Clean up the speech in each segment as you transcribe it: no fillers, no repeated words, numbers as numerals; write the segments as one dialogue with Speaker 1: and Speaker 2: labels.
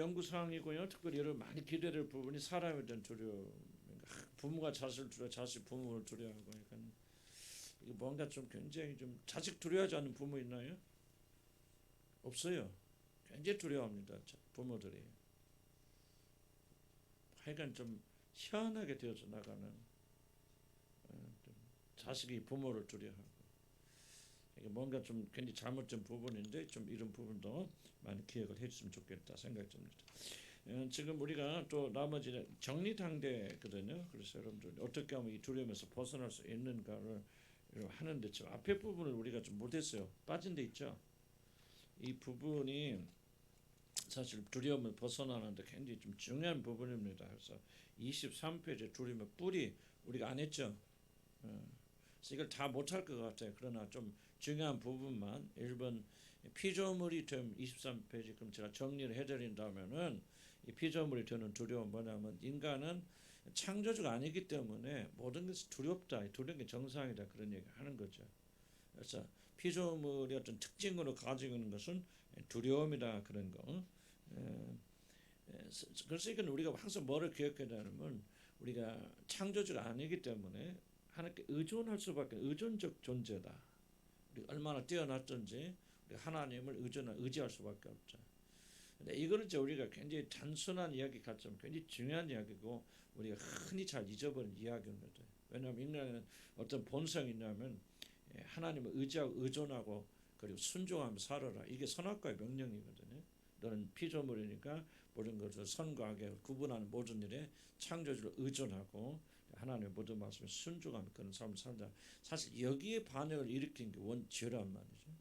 Speaker 1: 연구 사항이고요. 특별히 여러 많이 기대될 부분이 사람에 대한 두려움. 부모가 자식을 두려워, 자식 부모를 두려워하고, 그러니까 이게 뭔가 좀 굉장히 좀 자식 두려워하지 않는 부모 있나요? 없어요. 굉장히 두려워합니다. 부모들이. 하여간 좀 희한하게 되어서 나가는 자식이 부모를 두려워하고. 뭔가 좀 굉장히 잘못된 부분인데 좀 이런 부분도 많이 기억을 해주시면 좋겠다 생각이 듭니다. 지금 우리가 또 나머지 정리당대거든요. 그래서 여러분들 어떻게 하면 이 두려움에서 벗어날 수 있는가를 하는데 지금 앞에 부분을 우리가 좀 못했어요. 빠진 데 있죠. 이 부분이 사실 두려움을 벗어나는데 굉장히 좀 중요한 부분입니다. 그래서 23페이지 두려움의 뿌리 우리가 안 했죠. 그래서 이걸 다 못할 것 같아요. 그러나 좀 중요한 부분만 1번 피조물이 된 23페이지 그럼 제가 정리를 해드린다면은 이 피조물이 되는 두려움은 뭐냐면 인간은 창조주가 아니기 때문에 모든 것이 두렵다. 두려운 게 정상이다. 그런 얘기 하는 거죠. 그래서 피조물의 어떤 특징으로 가지고 있는 것은 두려움이다. 그런 거. 그래서 이건 우리가 항상 뭐를 기억해야 되냐면 우리가 창조주가 아니기 때문에 하나님께 의존할 수밖에 의존적 존재다. 우리가 얼마나 뛰어났든지 우리가 하나님을 의지할 수밖에 없죠. 근데 이거를 이제 우리가 굉장히 단순한 이야기 같지만 굉장히 중요한 이야기고 우리가 흔히 잘 잊어버린 이야기입니다. 왜냐하면 인간은 어떤 본성이 있냐면 하나님을 의지하고 의존하고 그리고 순종하며 살아라. 이게 선악과의 명령이거든요. 너는 피조물이니까 모든 것을 선과 악에 구분하는 모든 일에 창조주를 의존하고 하나님의 모든 말씀에 순종하는 그런 삶을 살다. 사실 여기에 반역을 일으킨 게 원죄란 말이죠.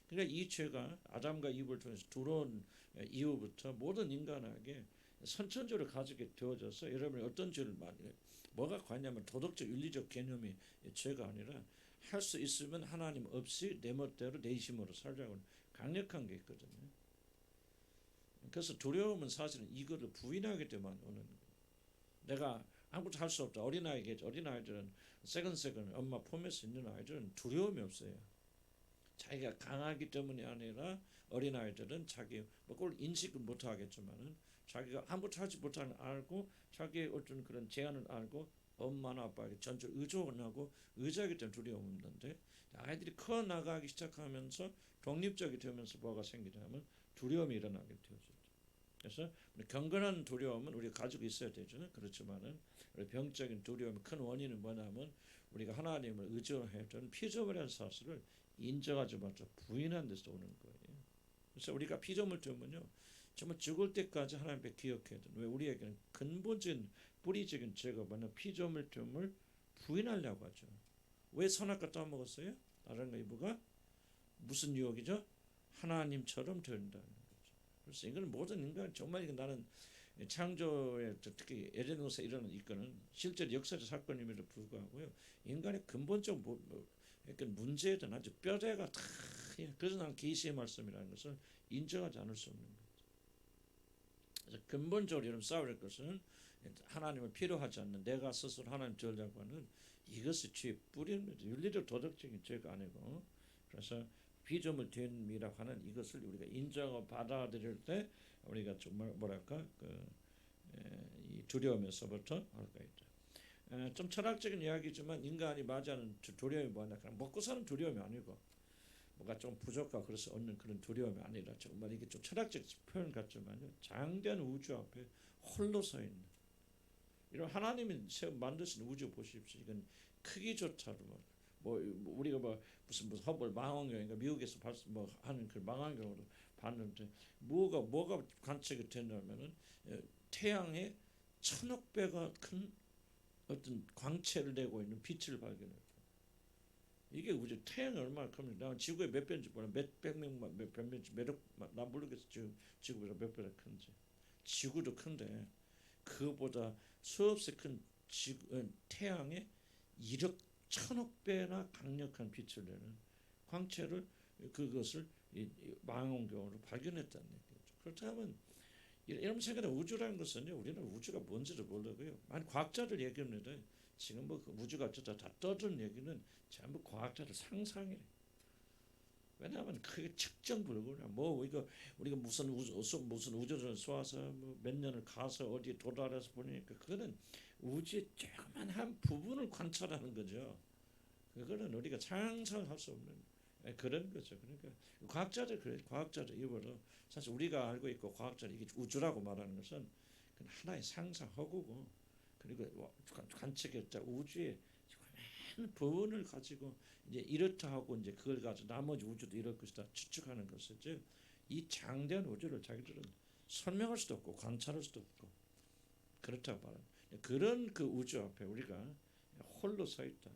Speaker 1: 그러니까 이 죄가 아담과 이브를 통해서 들어온 이후부터 모든 인간에게 선천적으로 가지게 되어져서 여러분이 어떤 죄를 많이 뭐가 관냐면 도덕적 윤리적 개념이 죄가 아니라 할 수 있으면 하나님 없이 내 멋대로 내 힘으로 살자고 강력한 게 있거든요. 그래서 두려움은 사실은 이거를 부인하기 때문에 오는 거예요. 내가 아무것도 할 수 없다. 어린아이들은 세근세근 엄마 품에서 있는 아이들은 두려움이 없어요. 자기가 강하기 때문이 아니라 어린아이들은 자기 그걸 인식을 못하겠지만은 자기가 아무것도 하지 못하는 알고 자기의 어떤 그런 제한을 알고 엄마나 아빠에게 전적으로 의존하고 의지하기 때문에 두려움이 없는데 아이들이 커 나가기 시작하면서 독립적이 되면서 뭐가 생기냐면 두려움이 일어나게 되어죠. 그래서 경건한 두려움은 우리가 가지고 있어야 되죠. 그렇지만은 우리 병적인 두려움의 큰 원인은 뭐냐면 우리가 하나님을 의존했던 피조물이라는 사실을 인정하지 못하고 부인한 데서 오는 거예요. 그래서 우리가 피조물 때문요 정말 죽을 때까지 하나님 앞에 기억해야 돼요. 왜 우리에게는 근본적인 뿌리적인 죄가 뭐냐 피조물됨을 부인하려고 하죠. 왜 선악과 따먹었어요? 다른 이유가 무슨 유혹이죠? 하나님처럼 된다는 거죠. 그래서 이건 모든 인간 정말 이건 나는 창조의 특히 에덴 동산에 일어난 이거는 실제 역사적 사건임에도 불구하고요 인간의 근본적 그러니까 문제에 대한 아주 뼈대가 다 그래서 나는 계시의 말씀이라는 것을 인정하지 않을 수 없는 거죠. 그래서 근본적으로 여러분 싸울 것은 하나님을 필요하지 않는 내가 스스로 하나님 되려고 하는 이것이 죄의 뿌리입니다. 윤리적 도덕적인 죄가 아니고 그래서 피조물됨이라고 하는 이것을 우리가 인정하고 받아들일 때 우리가 정말 뭐랄까 이 두려움에서부터 할까 있죠. 좀 철학적인 이야기지만 인간이 맞이하는 두려움이 뭐냐 그냥 먹고 사는 두려움이 아니고 뭔가 좀 부족하고 그래서 얻는 그런 두려움이 아니라 정말 이게 좀 철학적 표현 같지만요 장대한 우주 앞에 홀로 서 있는 이런 하나님이 만드신 우주 보십시오. 이건 크기조차도 뭐 우리가 무슨 허블 망원경인가 미국에서 뭐 하는 그 망원경으로 봤는데 뭐가 관측이 됐냐면은 태양의 1000억 배가 큰 어떤 광채를 내고 있는 빛을 발견했고 이게 우주 태양이 얼마나 큽니까? 나 지구에 몇 배인지 몰라. 몇백 명만 몇 배인지 나 모르겠어. 지구보다 몇 배나 큰지. 지구도 큰데 그보다 수없이 큰 태양의 1억 1000억 배나 강력한 빛을 내는 광채를 그것을 망원경으로 발견했다는 얘기죠. 그렇다면 이런 생각에 우주라는 것은요 우리는 우주가 뭔지를 모르고요 많은 과학자들 얘기합니다. 지금 그 우주가 어쩌다 다 떠드는 얘기는 전부 과학자들 상상이에요. 왜냐하면 그게 측정 불가야. 뭐 이거 우리가 무슨 우주선을 쏘아서 뭐 몇 년을 가서 어디에 도달해서 보니까 그거는 우주의 조그만한 부분을 관찰하는 거죠. 그거는 우리가 상상할 수 없는 그런 거죠. 그러니까 과학자들 그래. 과학자들 입으로 사실 우리가 알고 있고 과학자들 이게 우주라고 말하는 것은 하나의 상상 허구고, 그리고 관측했자 우주의 많은 부분을 가지고 이제 이렇다 하고 이제 그걸 가지고 나머지 우주도 이럴 것이다 추측하는 것이죠. 이 장대한 우주를 자기들은 설명할 수도 없고 관찰할 수도 없고 그렇다고 말합니다. 그런 그 우주 앞에 우리가 홀로 서 있다.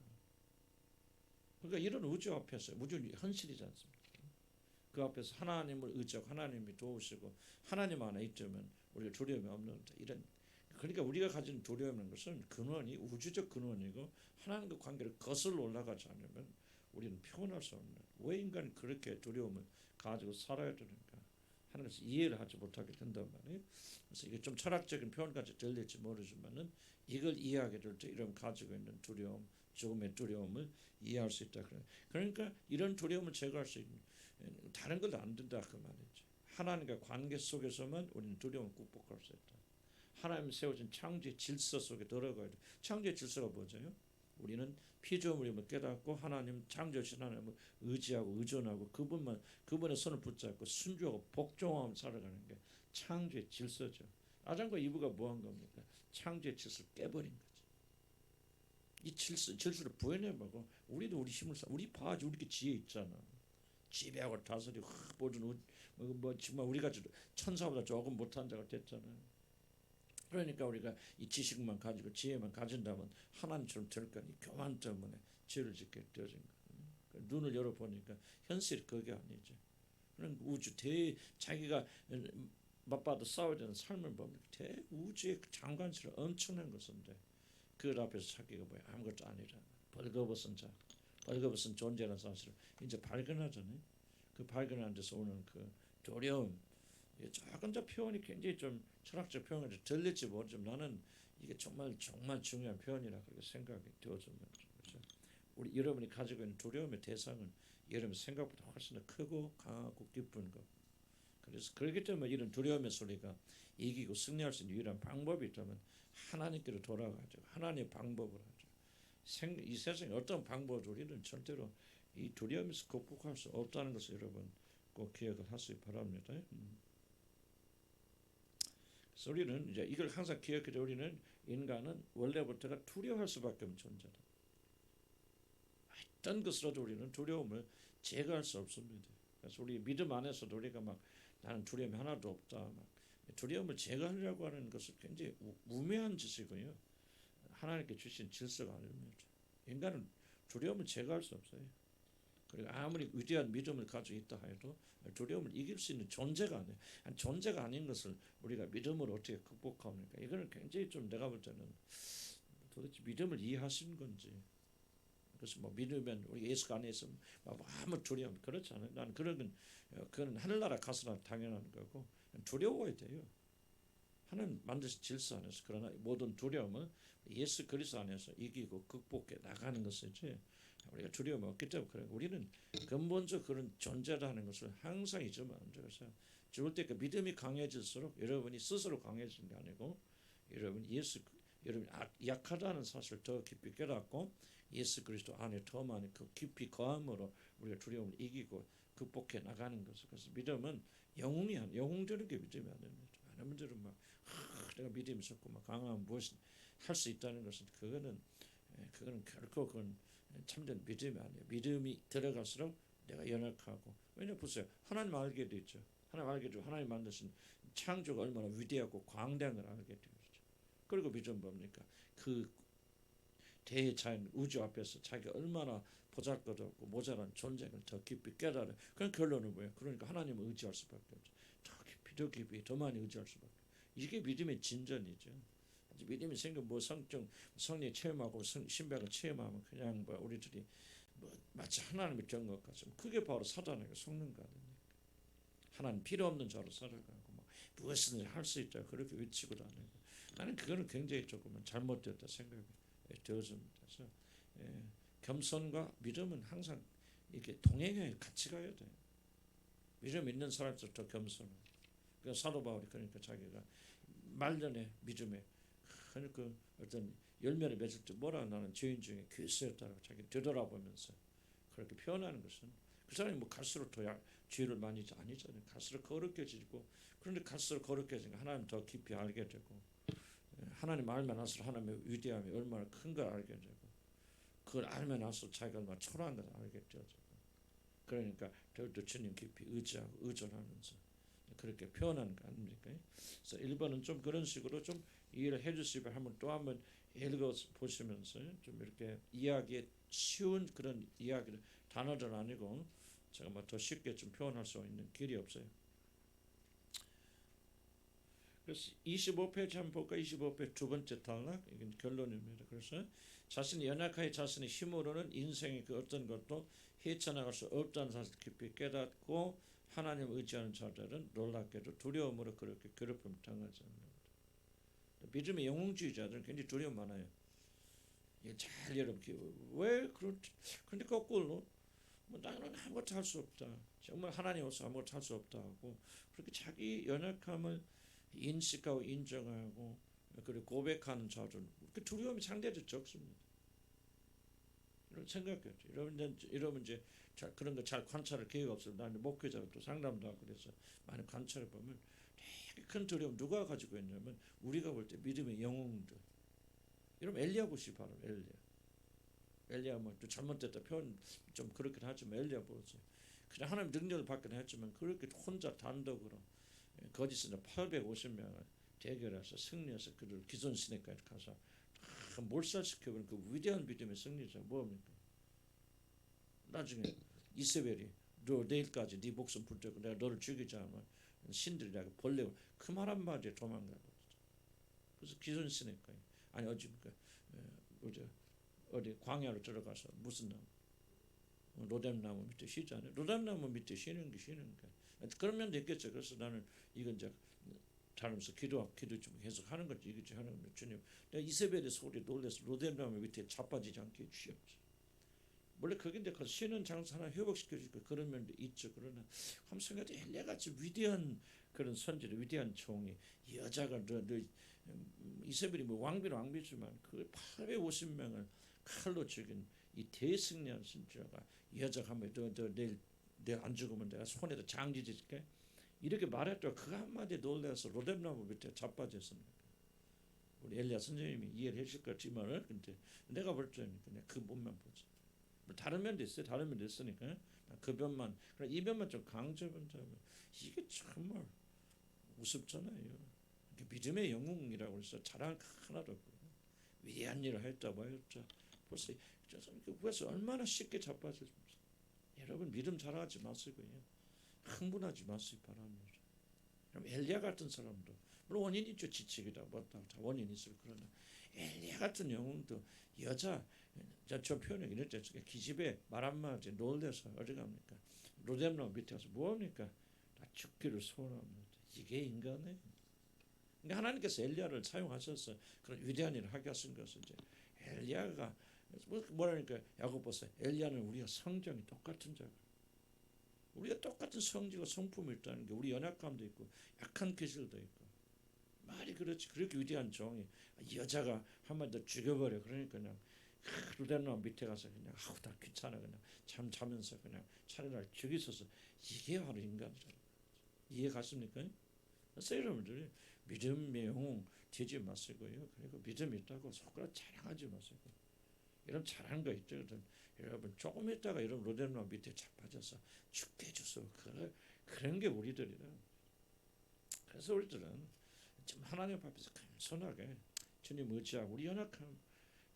Speaker 1: 그러니까 이런 우주 앞에서 우주는 현실이지 않습니까? 그 앞에서 하나님을 의지하고 하나님이 도우시고 하나님 안에 있다면 우리가 두려움이 없는 이런, 그러니까 우리가 가진 두려움인 것은 근원이 우주적 근원이고 하나님과 관계를 거슬러 올라가지 않으면 우리는 표현할 수 없는, 왜 인간이 그렇게 두려움을 가지고 살아야 되는가 하는 것을 이해를 하지 못하게 된단 말이에요. 그래서 이게 좀 철학적인 표현까지 들릴지 모르지만은 이걸 이해하게 될 때 이런 가지고 있는 두려움, 죽음의 두려움을 이해할 수 있다. 그러니까 이런 두려움을 제거할 수 있는 다른 것도 안 된다 그 말이죠. 하나님과 관계 속에서만 우리는 두려움을 극복할 수 있다. 하나님 세워진 창조의 질서 속에 들어가야 돼. 창조의 질서가 뭐죠? 우리는 피조물임을 깨닫고 하나님 창조신 하나님을 의지하고 의존하고 그분의 손을 붙잡고 순종하고 복종하며 살아가는 게 창조의 질서죠. 아담과 이브가 뭐한 겁니까? 창조의 질서를 깨버린 거지. 이 질서를 부여내보고 우리도 우리 힘을 써. 우리 봐야지. 우리게 지혜 있잖아. 지배하고 다스리고 모든 뭐 정말 우리가 천사보다 조금 못한 자가 됐잖아요. 그러니까 우리가 이 지식만 가지고 지혜만 가진다면 하나님처럼 될 거니 교만 때문에 죄를 짓게 되어진 거예요. 눈을 열어보니까 현실이 그게 아니죠. 그런 우주 자기가 맞받아 싸워야 되는 삶을 보면 대우주의 장관스러운 엄청난 것인데 그 앞에서 자기가 뭐야 아무것도 아니라 벌거벗은 자, 벌거벗은 존재라는 사실을 이제 발견하잖아요. 그 발견한 데서 오는 그 두려움, 조금 더 표현이 굉장히 좀 철학적 표현이 들릴지 모르지만 나는 이게 정말 중요한 표현이라 그렇게 생각이 되어집니다. 그렇죠? 우리 여러분이 가지고 있는 두려움의 대상은 여러분 생각보다 훨씬 더 크고 강하고 깊은 것. 그래서 그렇기 때문에 이런 두려움의 소리가 이기고 승리할 수 있는 유일한 방법이 있다면 하나님께로 돌아가죠. 하나님의 방법을 하죠. 이 세상에 어떤 방법으로 우리는 절대로 이 두려움에서 극복할 수 없다는 것을 여러분 꼭 기억을 하시기 바랍니다. 그래서 우리는 이제 이걸 항상 기억해야 우리는 인간은 원래부터가 두려워할 수밖에 없는 존재다. 어떤 것으로도 우리는 두려움을 제거할 수 없습니다. 그래서 우리 믿음 안에서도 우리가 막 나는 두려움이 하나도 없다. 막 두려움을 제거하려고 하는 것은 굉장히 우매한 짓이고요. 하나님께 주신 질서가 아닙니다. 인간은 두려움을 제거할 수 없어요. 그리고 아무리 위대한 믿음을 가지고 있다 해도 두려움을 이길 수 있는 존재가 아니에요. 존재가 아닌 것을 우리가 믿음으로 어떻게 극복합니까? 이거는 굉장히 좀 내가 볼 때는 도대체 믿음을 이해하시는 건지. 그래서 뭐 믿으면 우리 예수가 안에 있으면 아무 두려움 그렇지 않아요. 나는 그건 하늘나라 가서나 당연한 거고 두려워야 돼요. 하나님 만드신 질서 안에서. 그러나 모든 두려움을 예수 그리스도 안에서 이기고 극복해 나가는 것이지 우리가 두려움이 없기 때문에 그래. 우리는 근본적 그런 존재라는 것을 항상 잊으면 안 돼요. 그래서 죽을 때 그 믿음이 강해질수록 여러분이 스스로 강해지는 게 아니고 여러분이 약하다는 사실을 더 깊이 깨닫고 예수 그리스도 안에 더 많이 깊이 거함으로 우리가 두려움을 이기고 극복해 나가는 것을. 그래서 믿음은 영웅적인 게 믿음이 안 됩니다. 많은 분들은 막 내가 믿음이 있었고 막 강한 무엇을 할 수 있다는 것은 그거는 결코 그건 참된 믿음이 아니에요. 믿음이 들어갈수록 내가 연약하고, 왜냐 보세요. 하나님 알게 되죠. 하나님 알게 되고 하나님 만드신 창조가 얼마나 위대하고 광대한 걸 알게 되죠. 그리고 믿음 뭡니까? 그 대자연 우주 앞에서 자기가 얼마나 보잘것없고 모자란 존재를 더 깊이 깨달아요. 그런 결론은 뭐예요? 그러니까 하나님을 의지할 수밖에 없죠. 더 깊이 더 많이 의지할 수밖에. 이게 믿음의 진전이죠. 믿음이 생긴 뭐 성령 체험하고 신백을 체험하면 그냥 뭐 우리들이 뭐 마치 하나님이 된 것 같지만 그게 바로 사단에게 속는 거 아닙니까? 하나님 필요 없는 자로 살아가고 뭐 무엇이든지 할 수 있다 그렇게 외치고 다니고 나는 그거는 굉장히 조금은 잘못됐다 생각이 되어집니다. 그래서 겸손과 믿음은 항상 이렇게 동행해 같이 가야 돼. 믿음 있는 사람들도 더 겸손하고. 그러니까 사도 바울이 그러니까 자기가 말년에 믿음에 그 어떤 열매를 맺을 때 뭐라 나는 죄인 중에 괴수였다라고 자기 되돌아보면서 그렇게 표현하는 것은 그 사람이 뭐 갈수록 더 죄를 많이 아니잖아요. 갈수록 거룩해지고 그런데 갈수록 거룩해지니까 하나님 더 깊이 알게 되고 하나님 알면 할수록 하나님의 위대함이 얼마나 큰 걸 알게 되고 그걸 알면 할수록 자기가 얼마나 초라한 걸 알게 되고 그러니까 더욱더 주님 깊이 의지하고 의존하면서 그렇게 표현하는 거 아닙니까? 그래서 1번은 좀 그런 식으로 좀 이해를 해주시고 한번 읽어 보시면서 좀 이렇게 이야기에 쉬운 그런 이야기를 단어들 아니고 제가 뭐 더 쉽게 좀 표현할 수 있는 길이 없어요. 그래서 25페이지 한번 볼까? 25페이지 두 번째 단락 이건 결론입니다. 그래서 자신이 연약하여 자신의 힘으로는 인생의 그 어떤 것도 헤쳐나갈 수 없다는 사실을 깊이 깨닫고 하나님 의지하는 자들은 놀랍게도 두려움으로 그렇게 괴롭힘을 당하지 않는다. 믿음의 영웅주의자들은 굉장히 두려움 많아요. 잘 여러분 왜 그런지. 그런데 거꾸로 뭐 나는 아무것도 할 수 없다. 정말 하나님 없어 아무것도 할 수 없다 하고 그렇게 자기 연약함을 인식하고 인정하고 그리고 고백하는 자들은 그 두려움이 상대적으로 적습니다. 이런 생각해요. 여러분 이제 그런 거 잘 관찰할 기회가 없어요. 나는 목회자로 또 상담도 하고 그래서 많이 관찰해 보면 되게 큰 두려움 누가 가지고 있냐면 우리가 볼 때 믿음의 영웅들. 여러분 엘리야 보시 바로 엘리야 뭐 또 잘못됐다 표현 좀 그렇긴 하지만 엘리야 보세요. 그냥 하나님 능력을 받긴 했지만 그렇게 혼자 단독으로 거짓으로 850명을 대결해서 승리해서 그를 기존 시내까지 가서 몰살시켜버린 그 위대한 믿음의 승리자 뭡니까? 나중에 이세벨이 너 내일까지 네 목숨 붙들고 내가 너를 죽이지 않으면 신들이 내가 벌레 그 말 한마디에 도망가버렸죠. 그래서 기존 시내까지 아니 어디 광야로 들어가서 무슨 나무 로뎀나무 밑에 쉬잖아요. 로뎀나무 밑에 쉬는 게 그런 면도 있겠죠. 그래서 나는 이건 이제 자면서 기도 좀 계속 하는 거지. 이거지 하는 거 주님. 내가 이세벨의 소리에 놀라서 로뎀나무 밑에 자빠지지 않게 해주시옵소서. 원래 그게 이제 그 쉬는 장소 하나 회복시켜 주니까 그런 면도 있죠. 그러나 함성에도 엘리야같이 위대한 그런 선지를 위대한 종이 여자가 이세벨이 뭐 왕비지만 그 850명을 칼로 죽인 이 대승리한 선지자가 여자가 하면 너 내일 안 죽으면 내가 손에다 장지 짓게 이렇게 말했더니 그 한마디에 놀라서 로뎀나무 밑에 자빠졌습니다. 우리 엘리야 선생님이 이해를 해줄 거지만 근데 내가 볼 때는 그냥 그 몸만 보지. 다른 면도 있어요. 다른 면도 있으니까 그 면만 이 면만 좀 강조한다면 이게 정말 우습잖아요. 믿음의 영웅이라고 해서 자랑 하나도 없고 위대한 일을 했다고 하였죠. 벌써 그래서 얼마나 쉽게 자빠졌습니까? 여러분 믿음 자랑하지 마시고요. 흥분하지 마시기 바랍니다. 그럼 엘리야 같은 사람도 물론 원인이 있죠. 지치기다 뭐다 원인이 있어요. 그러나 엘리야 같은 영웅도 여자 저 표현이 이럴 때 기집애 말 한마디 놀래서 어디 갑니까? 로뎀나무 밑에 가서 뭐합니까? 나 죽기를 소원합니다. 이게 인간이에요. 그러니까 하나님께서 엘리야를 사용하셔서 그런 위대한 일을 하게 하신 것은 이제 엘리야가 뭐라니까 야고보서 엘리야는 우리가 성정이 똑같은 자가 우리가 똑같은 성질과 성품이 있다는 게 우리 연약감도 있고 약한 기질도 있고 말이 그렇지 그렇게 위대한 종이 여자가 한마디 더 죽여버려 그러니까 그냥 로뎀나무 밑에 가서 그냥 아우 다 귀찮아 그냥 자면서 그냥 차라리 날 죽이소서 이게 바로 인간이라는 거죠. 이해 가십니까? 그래서 여러분들이 믿음의 영웅 되지 마시고요. 그리고 믿음이 있다고 속으로 자랑하지 마시고 이런 잘한 거 있죠. 여러분 조금 있다가 이런 로뎀나무 밑에 자빠져서 죽게 해줘서 그런 게 우리들이라. 그래서 우리들은 좀 하나님 앞에서 겸손하게 주님 의지하고 우리 연약함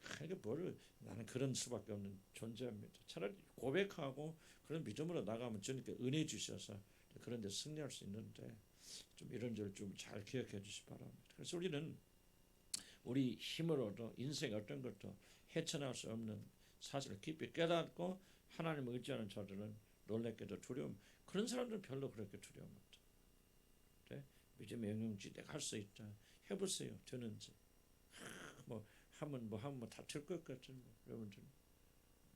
Speaker 1: 그러니까 나는 그런 수밖에 없는 존재입니다. 차라리 고백하고 그런 믿음으로 나가면 주님께 은혜 주셔서 그런 데 승리할 수 있는데 좀 이런 줄 좀 잘 기억해 주시기 바랍니다. 그래서 우리는 우리 힘으로도 인생 어떤 것도 헤쳐나갈 수 없는 사실을 깊이 깨닫고 하나님을 의지하는 자들은 놀랍게도 두려움 그런 사람들은 별로 그렇게 두려움 없다. 그래? 믿음의 영웅지 내가 할 수 있다. 해보세요. 되는지. 하면 다칠 것 같은 여러분들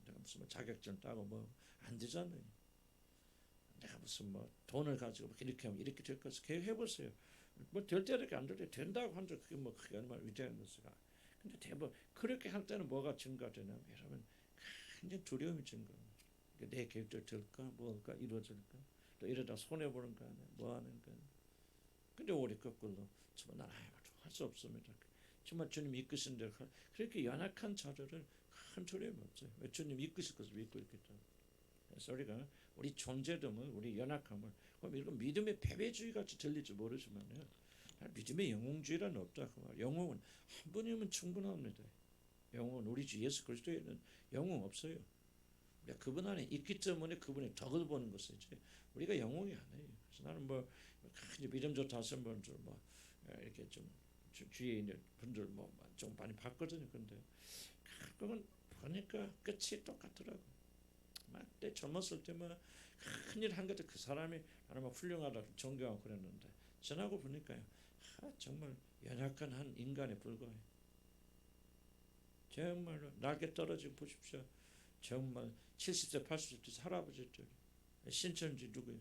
Speaker 1: 내가 무슨 뭐 자격증 따고 뭐 안 되잖아요. 내가 무슨 뭐 돈을 가지고 이렇게 하면 이렇게 될 것을 계획해 보세요. 뭐 될 때 이렇게 안 될 때 된다고 한들 그게 뭐 그게 얼마나 위대한 것이가. 근데 대부분 그렇게 할 때는 뭐가 증가되냐면 여러분 굉장히 두려움이 증가합니다. 내 계획대로 될까 뭘까 이루어질까 또 이러다 손해 보는 거 아니야 뭐 하는 거. 근데 우리 거꾸로 정말 나는 할 수 없습니다. 정말 주님 이끄신 대로 그렇게 연약한 자들은 큰 두려움이 없어요. 왜 주님 이끄실 것을 믿고 있기 때문에. 그래서 우리가 우리 존재됨을 우리 연약함을 이런 믿음의 패배주의 같이 들릴지 모르지만요. 믿음의 영웅주의라는 없다. 영웅은 한 분이면 충분합니다. 영웅은 우리 주 예수 그리스도에는 영웅 없어요. 그분 안에 있기 때문에 그분의 덕을 보는 것이지 우리가 영웅이 아니에요. 그래서 나는 뭐 믿음 좋다 하신 분들 뭐 이렇게 좀 주위에 있는 분들 뭐 좀 많이 봤거든요. 근데 그건 보니까 끝이 똑같더라고. 막 때 젊었을 때만 큰일 한 것도 그 사람이 나는 막 훌륭하다고 존경하고 그랬는데 지나고 보니까요. 정말 연약한 한 인간에 불과해. 정말로 날개 떨어지고 보십시오. 정말 70세 80세 할아버지들 신천지 누구예요?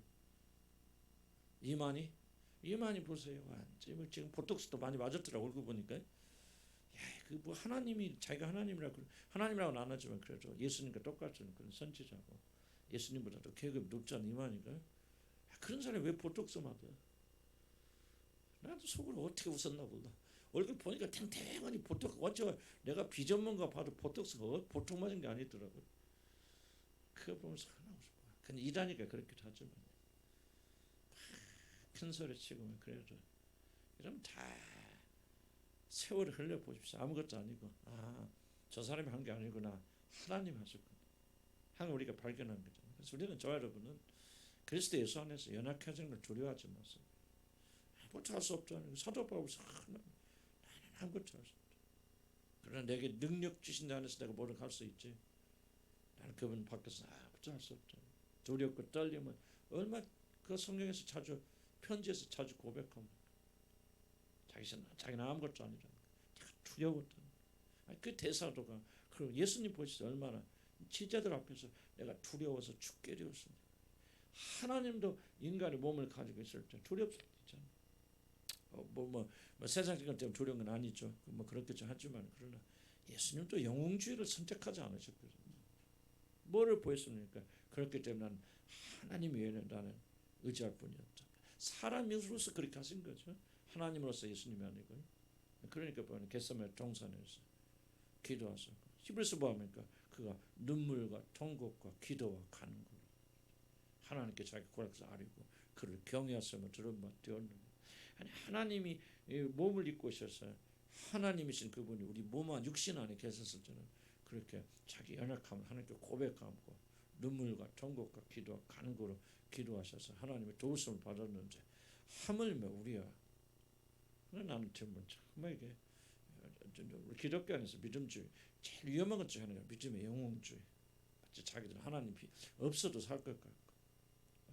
Speaker 1: 이만희 보세요. 지금 보톡스도 많이 맞았더라고 얼굴 보니까. 그 뭐 하나님이 자기가 하나님이라고는 안 하지만 그래도 예수님과 똑같은 그런 선지자고 예수님보다도 계급이 높잖아 이만희가. 그런 사람이 왜 보톡스 맞아? 나도 속으로 어떻게 웃었나 몰라. 얼굴 보니까 탱탱하니 보톡스 어쩌 내가 비전문가 봐도 보톡스가 보통 맞은 게 아니더라고. 그거 보면서 하나 웃어. 근데 일하니까 그렇게 하지만 큰 소리 치고 그래도 이러면 다 세월을 흘려보십시오. 아무것도 아니고 저 사람이 한 게 아니구나. 하나님 하셨구나. 하는 우리가 발견한 거잖아요. 그래서 우리는 저 여러분은 그리스도 예수 안에서 연약해지는 걸 두려워하지 마세요. 아무것도 할 수 없잖아요. 사도 바울서 나는 아무것도 할 수 없다. 그러나 내게 능력 주신 데 안에서 내가 뭐를 할 수 있지. 나는 그분 밖에서 아무것도 할 수 없다. 두렵고 떨림은 얼마 그 성경에서 자주 편지에서 자주 고백합니다. 자기는 아무것도 아니라 두려웠다. 그 대사도가 그리고 예수님 보시죠 얼마나 제자들 앞에서 내가 두려워서 죽게 되었습니다. 하나님도 인간의 몸을 가지고 있을 때 두렵잖아요. 뭐 세상적인 것 때문에 두려운 건 아니죠. 뭐 그렇겠죠 하지만 그러나 예수님도 영웅주의를 선택하지 않으셨거든요. 뭐를 보였습니까? 그렇기 때문에 난 하나님 외에는 나는 의지할 뿐이었다. 사람으로서 그렇게 하신 거죠. 하나님으로서 예수님이 아니고. 그러니까 보면 겟세마네 동산에서 기도하셨고 히브리서 보니까 그가 눈물과 통곡과 기도와 간구 하나님께 자기 고락서 아뢰고 그를 경외하심을 들은 바 되었는데 하나님이 몸을 입고 오셔서 하나님이신 그분이 우리 몸 안 육신 안에 계셨을 때는 그렇게 자기 연약함을 하나님께 고백하고 눈물과 통곡과 기도와 간구로 기도하셔서 하나님의 도우심을 받았는데 하물며 우리야. 나는 정말 이게 우리 기독교 안에서 믿음주의 제일 위험한 것 중에 하나가 믿음의 영웅주의. 자기들은 하나님 없어도 살 것 같고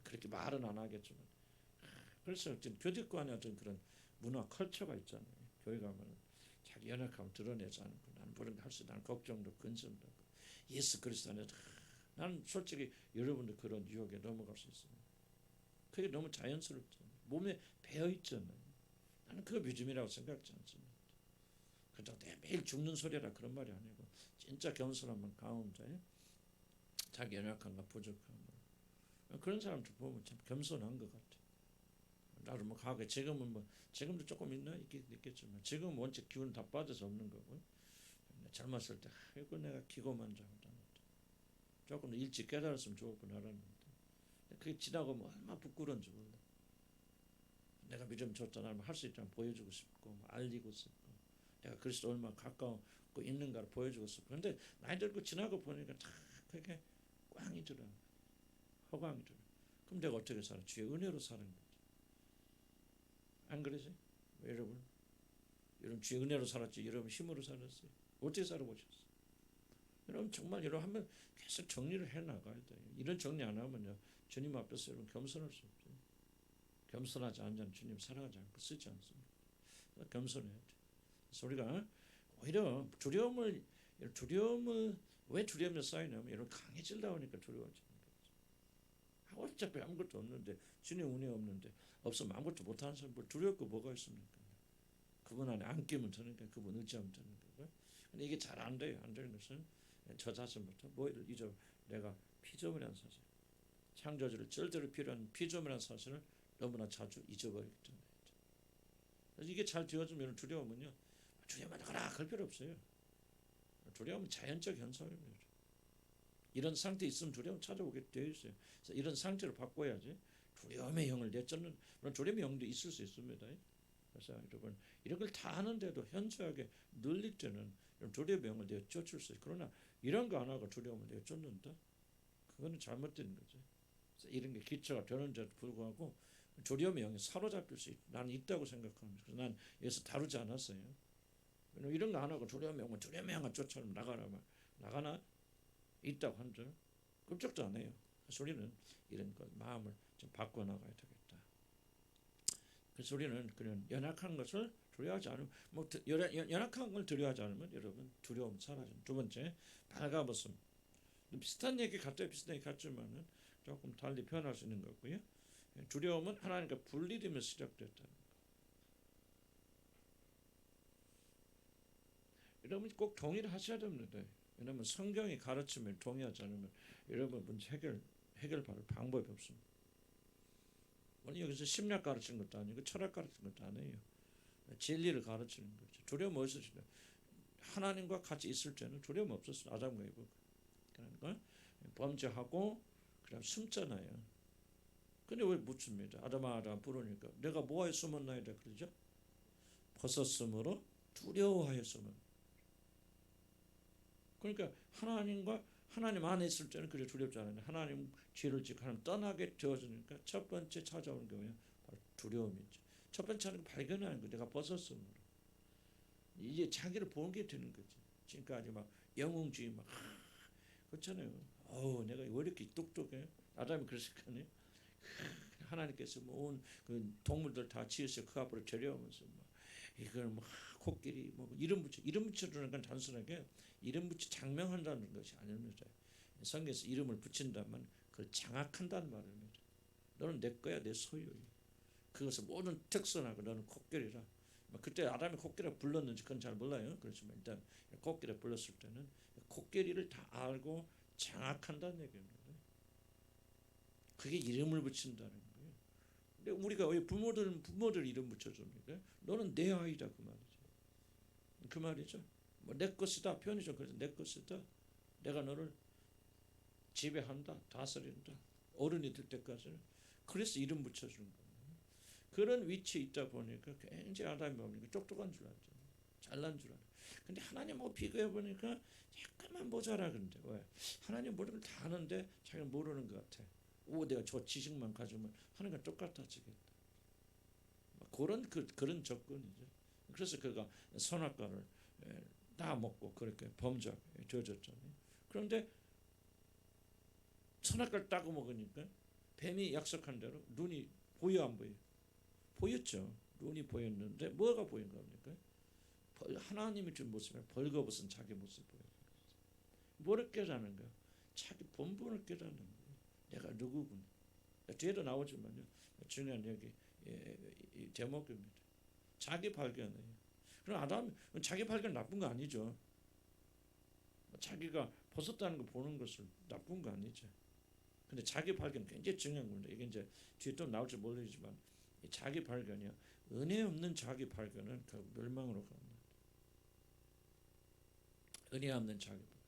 Speaker 1: 그렇게 말은 안 하겠지만 그래서 교직구 안에 어떤 그런 문화 컬처가 있잖아요. 교회 가면 자기 연약함을 드러내지 않고 나는 그런 거 할 수 나는 걱정도 근심도 하고 예수 그리스도 안에서 나는 솔직히 여러분들 그런 유혹에 넘어갈 수 있습니다. 그게 너무 자연스럽잖아요. 몸에 배어 있잖아요. 나는 그거 믿음이라고 생각하지 않습니다. 그렇다고 매일 죽는 소리라 그런 말이 아니고 진짜 겸손한 가운데 자기 연약함과 부족함을 그런 사람들 보면 참 겸손한 것 같아. 나도 뭐 과거에 지금도 조금 있겠지만 지금 원체 기운 다 빠져서 없는 거고 젊었을 때 이거 내가 기고만장하다 조금 일찍 깨달았으면 좋을 뻔 알았는데 그게 지나고 뭐 얼마나 부끄러운지 몰라. 내가 믿음 줬다 나를 할 수 있다면 보여주고 싶고 알리고 싶고 내가 그리스도 얼마나 가까우고 있는가를 보여주고 싶고 그런데 나이 들고 지나고 보니까 다 그게 꽝이더라. 허광이더라. 그럼 내가 어떻게 살아? 주의 은혜로 사는 거지. 안 그러지? 여러분 주의 은혜로 살았지 여러분 힘으로 살았어요. 어떻게 살아보셨어요? 여러분 정말 여러분 한번 계속 정리를 해나가야 돼요. 이런 정리 안 하면요 주님 앞에서 여러분 겸손할 수 없어요. 겸손하지 않으면 주님 사랑하지 않고 쓰지 않습니다. 겸손해야 돼. 그래서 우리가 오히려 두려움을 왜 두려움이 쌓이냐면 이런 강해질다 보니까 두려워지는 거죠. 어차피 아무것도 없는데 주님 은혜 없는데 없으면 아무것도 못하는 사람 뭐 두려울 거 뭐가 있습니까? 그분 안에 안 끼면 되는 거예요. 그분 의지하면 되는 거고요. 근데 이게 잘 안 돼요. 안 되는 것은 저 자신부터 뭐를 잊어 내가 피조물이라는 사실, 창조주를 절대로 필요한 피조물이라는 사실을 너무나 자주 잊어버리기 때문에. 그래서 이게 잘 되어지면 두려움은요, 두려움만 하거나 그럴 필요 없어요. 두려움은 자연적 현상입니다. 이런 상태에 있으면 두려움 찾아오게 되어 있어요. 그래서 이런 상태를 바꿔야지 두려움의 영을 내쫓는, 물론 두려움의 영도 있을 수 있습니다. 그래서 여러분 이런 걸 다 하는데도 현저하게 늘릴 때는 두려움의 영을 내쫓을 수 있어요. 그러나 이런 거 안 하고 두려움을 내쫓는다? 그거는 잘못된 거죠. 그래서 이런 게 기초가 되는데도 불구하고 두려움의 영이 사로잡힐 수 나는 있다고 생각합니다. 그래서 난 여기서 다루지 않았어요. 이런 거 안 하고 두려움의 영은 두려움의 영을 쫓아 나가나 있다고 한 줄 끔찍도 안 해요. 그래서 우리는 이런 것 마음을 좀 바꿔나가야 되겠다. 그래서 우리는 그런 연약한 것을 두려워하지 않으면 연약한 걸 두려워하지 않으면 여러분 두려움 사라집니다. 두 번째 발가벗음. 비슷한 얘기 같지만은 조금 달리 표현할 수 있는 거고요. 두려움은 하나님과 분리되면서 시작됐다는 거. 여러분 꼭 동의를 하셔야 됩니다. 왜냐하면 성경이 가르침을 동의하지 않으면 여러분 문제 해결할 방법이 없습니다. 여기서 심리학 가르치는 것도 아니고 철학 가르치는 것도 아니에요. 진리를 가르치는 거죠. 두려움 없으시죠? 하나님과 같이 있을 때는 두려움 없었어요. 아담과 이브. 그러니까 범죄하고 그냥 숨잖아요. 근데 왜 묻습니다. 아담아 부르니까 내가 뭐하여 숨었나이다 그러죠? 벗었으므로 두려워하였으면. 그러니까 하나님 안에 있을 때는 그래 두렵지 않아요. 하나님 죄를 짓고 하나님 떠나게 되어지니까 첫 번째 찾아오는 게 뭐예요? 바로 두려움이죠. 첫 번째 하는 거 발견하는 거. 내가 벗었으므로. 이제 자기를 보는 게 되는 거지. 지금까지 막 영웅주의 막 그렇잖아요. 내가 왜 이렇게 똑똑해? 아담이 그랬을 거 아니에요. 하나님께서 온 그 동물들 다 지으셔 그 앞으로 데려오면서 이걸 코끼리 이름 붙여주는 건 단순하게 이름 붙여 장명한다는 것이 아닙니다. 성경에서 이름을 붙인다면 그걸 장악한다는 말입니다. 너는 내 거야, 내 소유야. 그것을 모든 특선하고 너는 코끼리라. 그때 아담이 코끼리라 불렀는지 그건 잘 몰라요. 그렇지만 일단 코끼리라 불렀을 때는 코끼리를 다 알고 장악한다는 얘기입니다. 그게 이름을 붙인다는 거예요. 근데 우리가 왜 부모들 이름 붙여줍니까? 너는 내 아이다 그 말이죠. 그 말이죠. 내 것이다 표현이 좀 그래서 내 것이다. 내가 너를 지배한다, 다스린다. 어른이 될 때까지는. 그래서 이름 붙여주는 거예요. 그런 위치에 있다 보니까 굉장히 아담이 보니까 똑똑한 줄 알죠. 잘난 줄 알아요. 근데 하나님하고 비교해 보니까 약간만 모자라. 근데 왜? 하나님 모든 걸 다 아는데 자기가 모르는 것 같아. 내가 저 지식만 가지면 하나님과 똑같아지겠다. 그런 접근이죠. 그래서 그가 선악과를 다 먹고 그렇게 범죄에 되어졌잖아요. 그런데 선악과를 따고 먹으니까 뱀이 약속한 대로 눈이 보여 안 보여? 보였죠. 눈이 보였는데 뭐가 보인 겁니까? 하나님이 준 모습을 벌거벗은 자기 모습 보여요. 뭐를 깨닫는 거야? 자기 본분을 깨닫는 거예요. 내가 누구구나. 뒤에도 나오지만요. 중요한 여기 제목입니다. 자기 발견이에요. 그럼 아담 자기 발견 나쁜 거 아니죠. 자기가 벗었다는 거 보는 것을 나쁜 거 아니죠. 근데 자기 발견 굉장히 중요한 겁니다. 이게 이제 뒤에 또 나올지 모르지만 자기 발견이요. 은혜 없는 자기 발견은 그 멸망으로 갑니다. 은혜 없는 자기 발견.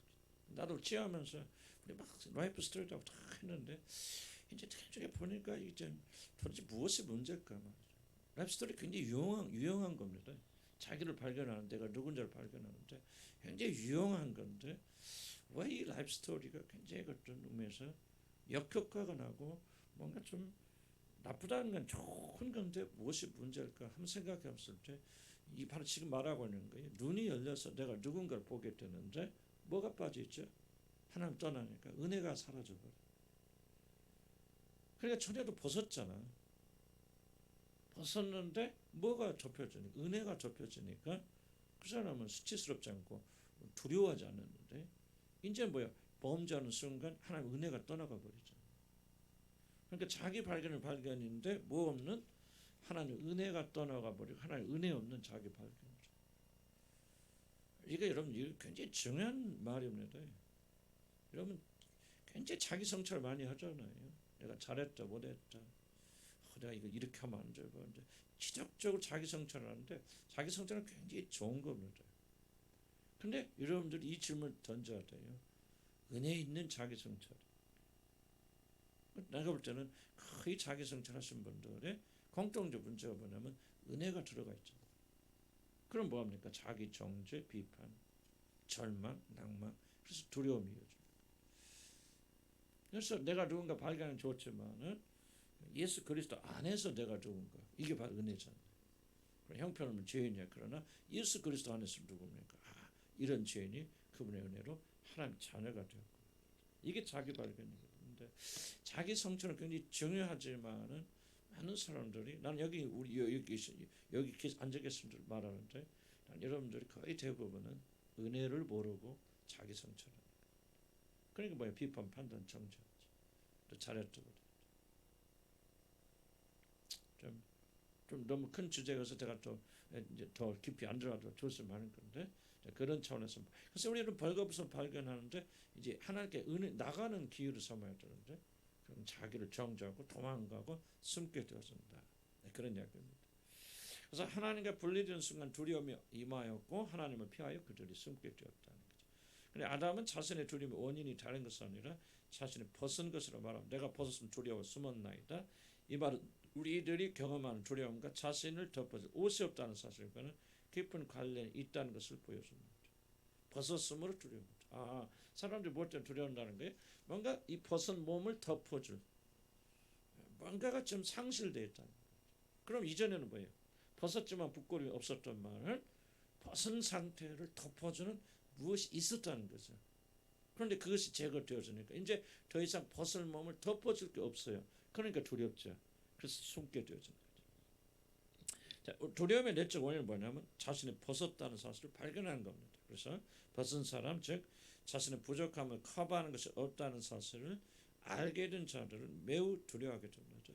Speaker 1: 나도 취하면서 우리 막 라이프 스토리라고 다 했는데 이제 나중에 보니까 이제 도대체 무엇이 문제일까 말이죠. 라이프 스토리 굉장히 유용한 겁니다. 자기를 발견하는 데가 누군지를 발견하는데 굉장히 유용한 건데 왜 이 라이프 스토리가 굉장히 어떤 의미에서 역효과가 나고 뭔가 좀 나쁘다는 건 좋은 건데 무엇이 문제일까 한번 생각해 봤을 때 이 바로 지금 말하고 있는 거예요. 눈이 열려서 내가 누군가를 보게 되는데 뭐가 빠져있죠? 하나님 떠나니까 은혜가 사라져버려. 그러니까 전에도 벗었잖아. 벗었는데 뭐가 좁혀지니까 은혜가 좁혀지니까 그 사람은 수치스럽지 않고 두려워하지 않았는데 이제 뭐야? 범죄하는 순간 하나님 은혜가 떠나가 버리죠. 그러니까 자기 발견인데 뭐 없는 하나님 은혜가 떠나가 버리고 하나님 은혜 없는 자기 발견이죠. 이게 여러분 이게 굉장히 중요한 말입니다. 여러분 굉장히 자기 성찰 많이 하잖아요. 내가 잘했다 못했다. 내가 이거 이렇게 하면 안 돼. 지적적으로 자기 성찰을 하는데 자기 성찰은 굉장히 좋은 겁니다. 근데 여러분들이 이 질문을 던져야 돼요. 은혜 있는 자기 성찰. 내가 볼 때는 거의 자기 성찰하신 분들의 공통적 문제가 뭐냐면 은혜가 들어가 있죠. 그럼 뭐합니까? 자기 정죄, 비판, 절망, 낭만, 그래서 두려움이 이어져. 그래서 내가 누군가 발견은 좋지만은 예수 그리스도 안에서 내가 누군가 이게 바로 은혜잖아요. 형편없는 죄인이야. 그러나 예수 그리스도 안에서 누굽니까? 이런 죄인이 그분의 은혜로 하나님 자녀가 되었고 이게 자기 발견이거든요. 근데 자기 성찰은 굉장히 중요하지만은 많은 사람들이 나는 여기 여기 앉아 계신 분 말하는데 여러분들이 거의 대부분은 은혜를 모르고 자기 성찰합니다. 그러니까 뭐야? 비판, 판단, 정죄. 또 잘했다 못했다. 좀 너무 큰 주제여서 제가 또 이제 더 깊이 안 들어가도 좋으면 하는 건데 그런 차원에서 그래서 우리는 벌거벗어 발견하는데 이제 하나님께 은혜 나가는 기회를 삼아야 되는데 그럼 자기를 정죄하고 도망가고 숨게 되어진다. 그런 이야기입니다. 그래서 하나님과 분리되는 순간 두려움이 임하였고 하나님을 피하여 그들이 숨게 되었다는 거죠. 근데 아담은 자신의 두려움의 원인이 다른 것이 아니라 자신이 벗은 것으로 말하면 내가 벗었으면 두려워 숨었나이다. 이 말은 우리들이 경험하는 두려움과 자신을 덮어줄 옷이 없다는 사실과는 깊은 관련이 있다는 것을 보여줍니다. 벗었음으로 두려움이다. 사람들이 뭘 때문에 두려운다는 거예요? 뭔가 이 벗은 몸을 덮어줄 뭔가가 좀 상실되어 있다는 거예요. 그럼 이전에는 뭐예요? 벗었지만 부끄러움이 없었던 말을 벗은 상태를 덮어주는 무엇이 있었다는 거죠. 그런데 그것이 제거되어지니까 이제 더 이상 벗을 몸을 덮어줄 게 없어요. 그러니까 두렵죠. 그래서 숨게 되어지는 거죠. 자, 두려움의 내적 원인은 뭐냐면 자신이 벗었다는 사실을 발견하는 겁니다. 그래서 벗은 사람, 즉 자신의 부족함을 커버하는 것이 없다는 사실을 알게 된 자들은 매우 두려워하게 됩니다.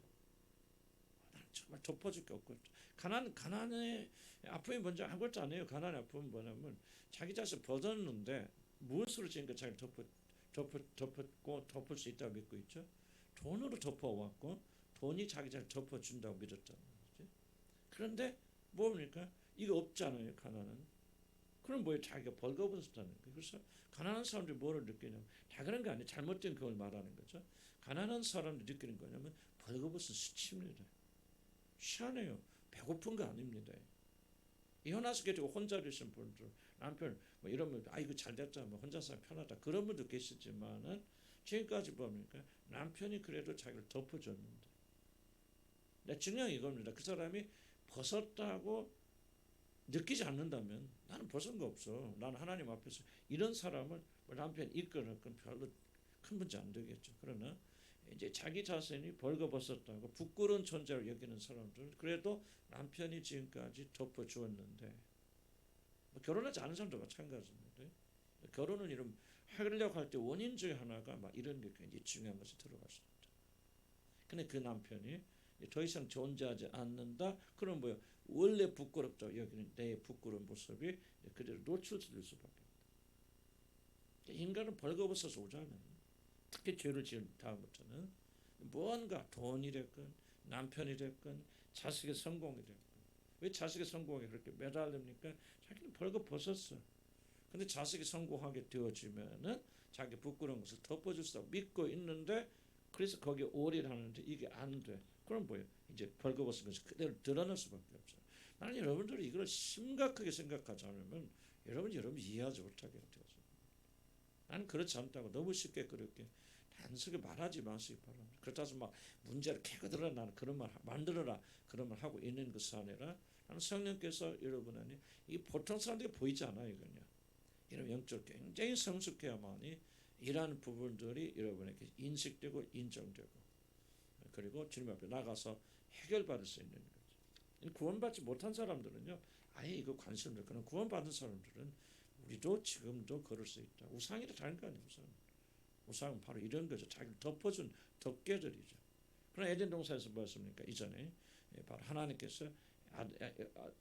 Speaker 1: 나는 정말 덮어줄 게 없고 가난의 아픔이 뭔지 아무것도 안 해요. 가난의 아픔은 뭐냐면 자기 자신 벗었는데 무엇으로 지금까 자기를 덮을 수 있다고 믿고 있죠. 돈으로 덮어왔고 돈이 자기 자신을 덮어준다고 믿었다는 거지. 그런데 뭡니까? 이거 없잖아요. 가난은. 그럼 뭐예요? 자기가 벌거벗었다는 거예요. 그래서 가난한 사람들이 뭐를 느끼냐면 다 그런 거 아니에요. 잘못된 그걸 말하는 거죠. 가난한 사람들이 느끼는 거냐면 벌거벗은 수치입니다. 희한해요. 배고픈 거 아닙니다. 이혼해서 계시고 혼자 계신 분들 남편 뭐 이러면 이거 잘됐다 뭐 혼자 살면 편하다 그런 분도 계시지만은 지금까지 보니까 남편이 그래도 자기를 덮어줬는데 중요한 이겁니다. 그 사람이 벗었다고 느끼지 않는다면 나는 벗은 거 없어. 나는 하나님 앞에서 이런 사람을 남편이 이끌건 별로 큰 문제 안 되겠죠. 그러나 이제 자기 자신이 벌거벗었다고 부끄러운 존재로 여기는 사람들은 그래도 남편이 지금까지 덮어주었는데 결혼하지 않은 사람도 마찬가지입니다. 결혼은 이런 하려고 할 때 원인 중에 하나가 막 이런 게 굉장히 중요한 것이 들어갔습니다. 근데 그 남편이 더 이상 존재하지 않는다. 그럼 뭐야? 원래 부끄럽다 여기는 내 부끄러운 모습이 그대로 노출될 수밖에 없다. 인간은 벌거벗어서 오잖아요. 특히 죄를 지은 다음부터는 무언가 돈이 됐건 남편이 됐건 자식의 성공이 됐건 왜 자식의 성공에 그렇게 매달립니까? 자기는 벌거벗었어. 근데 자식이 성공하게 되어지면은 자기 부끄러운 것을 덮어줄 수 없고 믿고 있는데 그래서 거기에 올인하는데 이게 안 돼. 그럼 뭐예요? 이제 벌거벗은 것을 그대로 드러낼 수밖에 없어요. 나는 여러분들이 이걸 심각하게 생각하지 않으면 여러분이 이해하지 못하게 되어서 나는 그렇지 않다고 너무 쉽게 그렇게 단순하게 말하지 마시기 바랍니다. 그렇다 해서 막 문제를 캐거들어 나는 그런 말 만들어라 그런 말 하고 있는 것이 아니라 나는 성령께서 여러분 안에 이 보통 사람들이 보이지 않아요. 이거냐. 이런 영적 굉장히 성숙해야만이 이러한 부분들이 여러분에게 인식되고 인정되고 그리고 주님 앞에 나가서 해결받을 수 있는 거죠. 구원받지 못한 사람들은요 아예 이거 관심을 그런 구원받은 사람들은 우리도 지금도 걸을 수 있다. 우상이라 다른 거 아니에요. 우상은 바로 이런 거죠. 자기를 덮어준 덮개들이죠. 그러나 에덴 동산에서 뭐였습니까? 이전에 바로 하나님께서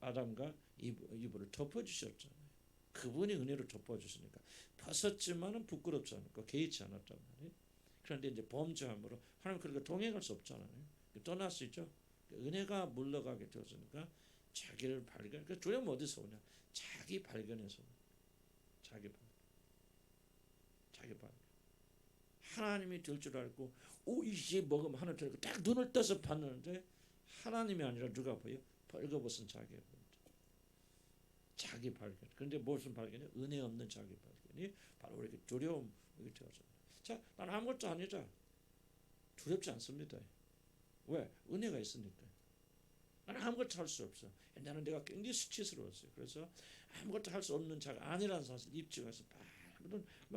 Speaker 1: 아담과 이브를 덮어주셨잖아요. 그분이 은혜로 덮어주시니까 벗었지만은 부끄럽지 않고 개의치 않았단 말이에요. 그런데 이제 범죄함으로 하나님 그렇게 동행할 수 없잖아요. 떠났었죠. 은혜가 물러가게 되었으니까 자기를 발견. 그러니까 두려움 어디서 오냐? 자기 발견에서. 자기 발견. 하나님이 될 줄 알고 이게 먹으면 하나 들고 딱 눈을 떠서 봤는데 하나님이 아니라 누가 보여? 벌거벗은 자기가 보인다. 자기 발견. 그런데 무슨 발견이? 은혜 없는 자기 발견이 바로 이렇게 두려움이 되어서. 자, 난 아무것도 아니다. 두렵지 않습니다. 왜? 은혜가 있으니까. 나는 아무것도 할 수 없어. 옛날에 내가 굉장히 수치스러웠어요. 그래서 아무것도 할 수 없는 자가 아니라는 사실 입증해서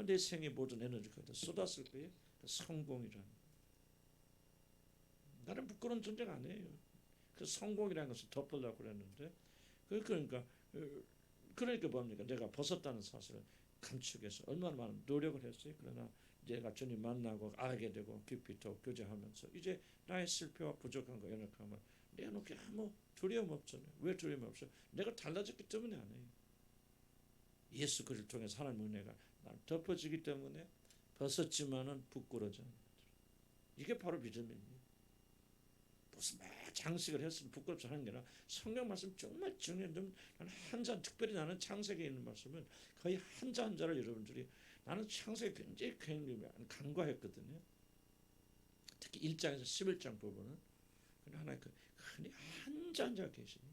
Speaker 1: 내 생의 모든 에너지를 쏟았을 거예요. 성공이라는. 나는 부끄러운 존재가 아니에요. 그 성공이라는 것을 덮으려고 그랬는데 그러니까 뭡니까? 내가 벗었다는 사실을 감추겠어. 얼마나 많은 노력을 했어요. 그러나 내가 주님 만나고 알게 되고 깊이 더 교제하면서 이제 나의 실패와 부족한 거 연약함을 내놓기 아무 두려움 없잖아요. 왜 두려움 없어? 내가 달라졌기 때문에 아니에요. 예수 그리스도를 통해서 하나님의 은혜가 나를 덮어지기 때문에 벗었지만은 부끄러워져. 이게 바로 믿음이에요. 무슨 막 장식을 했으면 부끄럽지 않은 게 아니라 성경 말씀 정말 중요한 점. 나는 한자 특별히 나는 창세기에 있는 말씀은 거의 한자 한자를 여러분들이 나는 창세기 굉장히 간과했거든요. 특히 1장에서 11장 부분은 하나님 그 흔히 한자 한자 계시니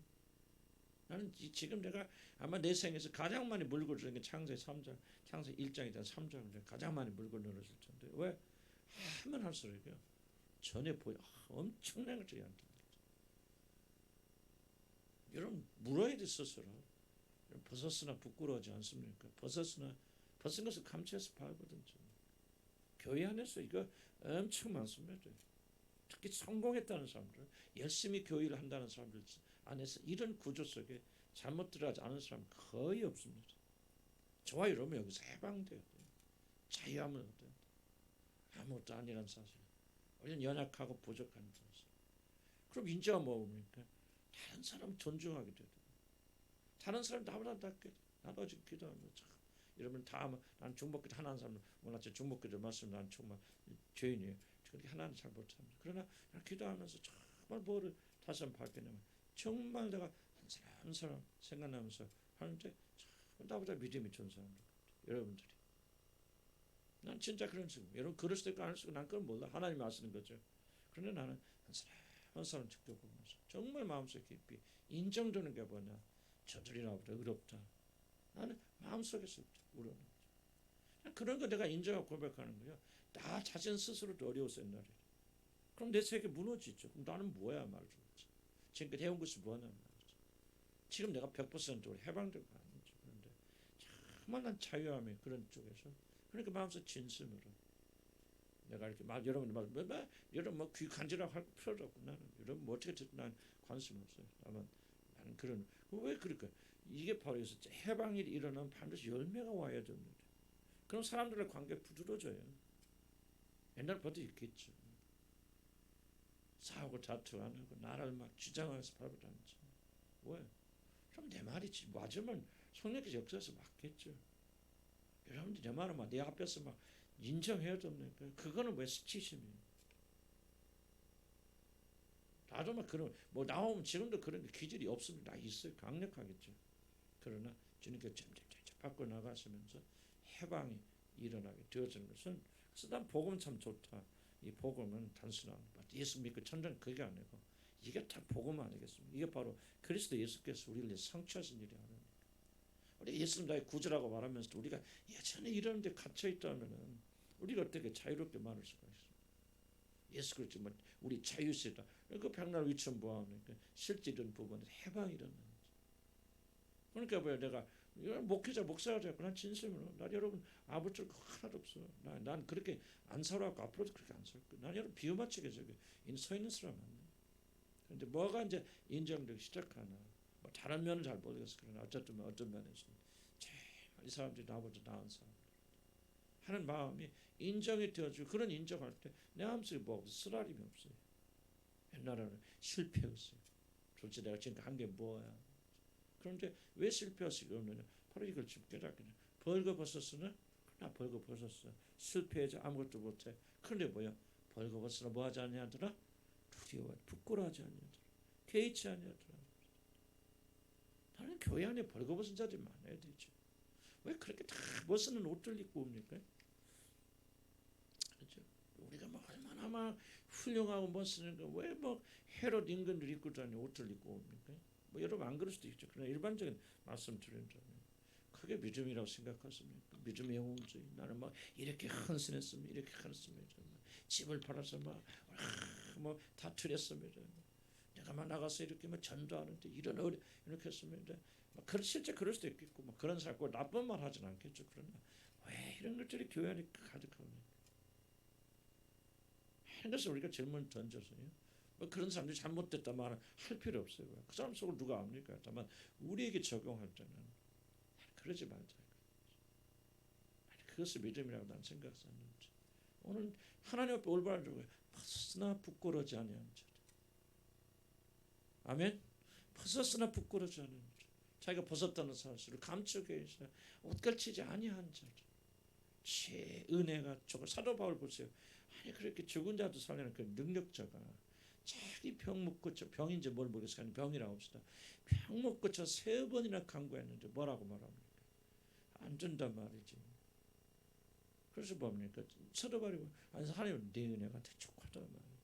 Speaker 1: 나는 지금 내가 아마 내 생에서 가장 많이 물고 들은 게 창세기 3장, 창세기 1장이든 3장을 가장 많이 물고 늘었을 텐데 왜? 하면 할수록요 전에 보여 엄청난 것들이 안 됩니다. 여러분 물어야 돼 스스로. 벗었으나 부끄러워하지 않습니까? 벗은 것을 감추해서 봐거든요. 교회 안에서 이거 엄청 많습니다. 특히 성공했다는 사람들, 열심히 교회를 한다는 사람들 안에서 이런 구조 속에 잘못 들어가지 않은 사람 거의 없습니다. 저와 여러분 여기서 해방돼야 돼요. 자유함을 얻어야 돼요. 아무것도 아니란 사실. 우리는 연약하고 부족한 사실. 그럼 인자가 뭡니까? 다른 사람 존중하게 되고 다른 사람 나보다 낫게 나도 아직 기도하면서 여러분 다 난 중복기도 하나는 사람 원하지 중복기도 말씀 난 정말 죄인이에요. 그렇게 하나는 잘 못합니다. 그러나 기도하면서 정말 뭐를 다시 한번 발견하면 정말 내가 한 사람 생각나면서 하는데 나보다 믿음이 좋은 사람들 여러분들이. 난 진짜 그런 식으로 여러분 그럴 수도 있고 안 할 수도 있고 난 그건 몰라. 하나님이 아시는 거죠. 그런데 나는 한 사람 지켜보면서 정말 마음속에 깊이 인정되는 게 뭐냐. 저들이 나보다 의롭다. 나는 마음속에서 우러는 거죠. 그런 거 내가 인정하고 고백하는 거예요. 나 자신 스스로도 어려워서 옛날에. 그럼 내 세계 무너지죠. 그럼 나는 뭐야 말이죠. 지금까지 해온 것이 뭐냐 말이죠. 지금 내가 100%로 해방되고 아니죠. 그런데 정말 난 자유함이 그런 쪽에서. 그러니까 마음속 진심으로 내가 이렇게 여러분 여러분 뭐 귀 간지라고 할 필요도 없고 나는 여러분 뭐 어떻게 듣든 난 관심 없어요. 나는 그런 왜 그럴까? 이게 바로 여기서 해방일이 일어나면 반드시 열매가 와야 됩니다. 그럼 사람들의 관계 부드러워져요. 옛날부터 있겠죠. 싸우고 다투 안 하고 나를 막 주장하면서 발부하지. 왜? 그럼 내 말이지. 맞으면 성령께서 역사에서 맞겠죠. 여러분들 내 말은 막 내 앞에서 막 인정해야 됩니까? 그거는 왜 수치심이에요? 나도 막 그런 뭐 나오면 지금도 그런 게 기질이 없습니다. 있어요. 강력하겠죠. 그러나 주님께 점점 밖으로 나가시면서 해방이 일어나게 되어지는 것은 그래서 난 복음 참 좋다. 이 복음은 단순한 예수 믿고 천장 그게 아니고 이게 다 복음 아니겠습니까? 이게 바로 그리스도 예수께서 우리를 위해 성취하신 일이 아닙니까? 우리 예수님 나의 구주라고 말하면서도 우리가 예전에 이런 데 갇혀 있다면은 우리가 어떻게 자유롭게 말할 수가 있습니까? 예수 그리스도 우리 자유시다. 그 백날 위천 보아하니까 실제 이런 부분에 해방이 일어나는 거죠. 그러니까 왜 내가 목회자 목사가 되고 난 진심으로 난 여러분 아버지가 하나도 없어. 난 그렇게 안 살아왔고 앞으로도 그렇게 안 살 거야. 난 여러분 비유마치게 저기 서 있는 사람 아니야. 그런데 뭐가 이제 인정되기 시작하나. 뭐 다른 면은 잘 모르겠어. 그러나 어쨌든 어떤 면에서 이 사람들이 나보다 나은 사람 하는 마음이 인정이 되어지고, 그런 인정할 때 내 마음속에 뭐 쓰라림이 없어요. 옛날에는 실패했어요. 도대체 내가 지금 한 게 뭐야. 그런데 왜 실패할 수가 없느냐. 바로 이걸 지금 깨닫게 돼. 벌거벗었으나 나 벌거벗었어. 실패해서 아무것도 못해. 그런데 뭐야. 벌거벗으나 뭐하지 아니하더라. 두려워 부끄러워하지 아니하더라. 개의치 아니하더라. 나는 교회 안에 벌거벗은 자들이 많아야 되죠. 왜 그렇게 다 멋있는 옷들 입고 옵니까? 그렇죠? 우리가 뭐 얼마나 막 훌륭하고 멋있는 거 왜 뭐 헤롯 임금들 입고 다니는 옷들 입고 옵니까? 뭐 여러분 안 그럴 수도 있죠. 그러나 일반적인 말씀 드린다면 그게 믿음이라고 생각하십니까? 믿음의 영웅주의. 나는 막 이렇게 헌신했습니다. 이렇게 헌신했습니다. 집을 팔아서 뭐 다투렸습니다. 내가 막 나가서 이렇게 뭐 전도하는데 이렇게 했습니다. 실제 그럴 수도 있겠고, 뭐 그런 사람 꼭 나쁜 말 하진 않겠죠. 그러나 왜 이런 것들이 교회 안에 가득합니까? 하는 것을 우리가 질문 던져서요. 뭐 그런 사람들이 잘못됐다 말을 할 필요 없어요. 그 사람 속을 누가 압니까? 다만 우리에게 적용할 때는 그러지 말자. 그것을 믿음이라고 난 생각했는지. 오늘 하나님 앞에 올바른 적을 벗었으나 부끄러지 아니한 자. 아멘. 벗었으나 부끄러지 않은 자. 자기가 벗었다는 사실을 감추기 위해서 옷걸치지 아니한 자. 제 은혜가 저거. 사도 바울 보세요. 아니 그렇게 죽은 자도 살리는 그 능력자가 자기 병 못 고쳐, 병인지 뭘 모르겠어요. 병이라고 합시다. 병 못 고쳐 3번이나 간구했는데 뭐라고 말합니까? 안 준단 말이지. 그래서 뭡니까? 사도 바울이 아니 하나님 내 은혜가 대촉하다 말이지.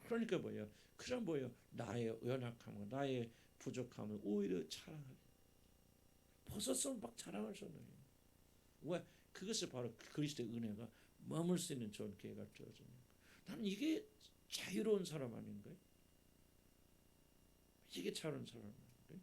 Speaker 1: 그러니까 뭐야? 그럼 뭐야? 나의 연약함과 나의 부족함을 오히려 자랑하래. 벗었으면 막 자랑하잖아요. 왜? 그것이 바로 그리스도의 은혜가 머물 수 있는 좋은 기회가 되어집니다. 나는 이게 자유로운 사람 아닌가요? 이게 자유로운 사람 아닌가요?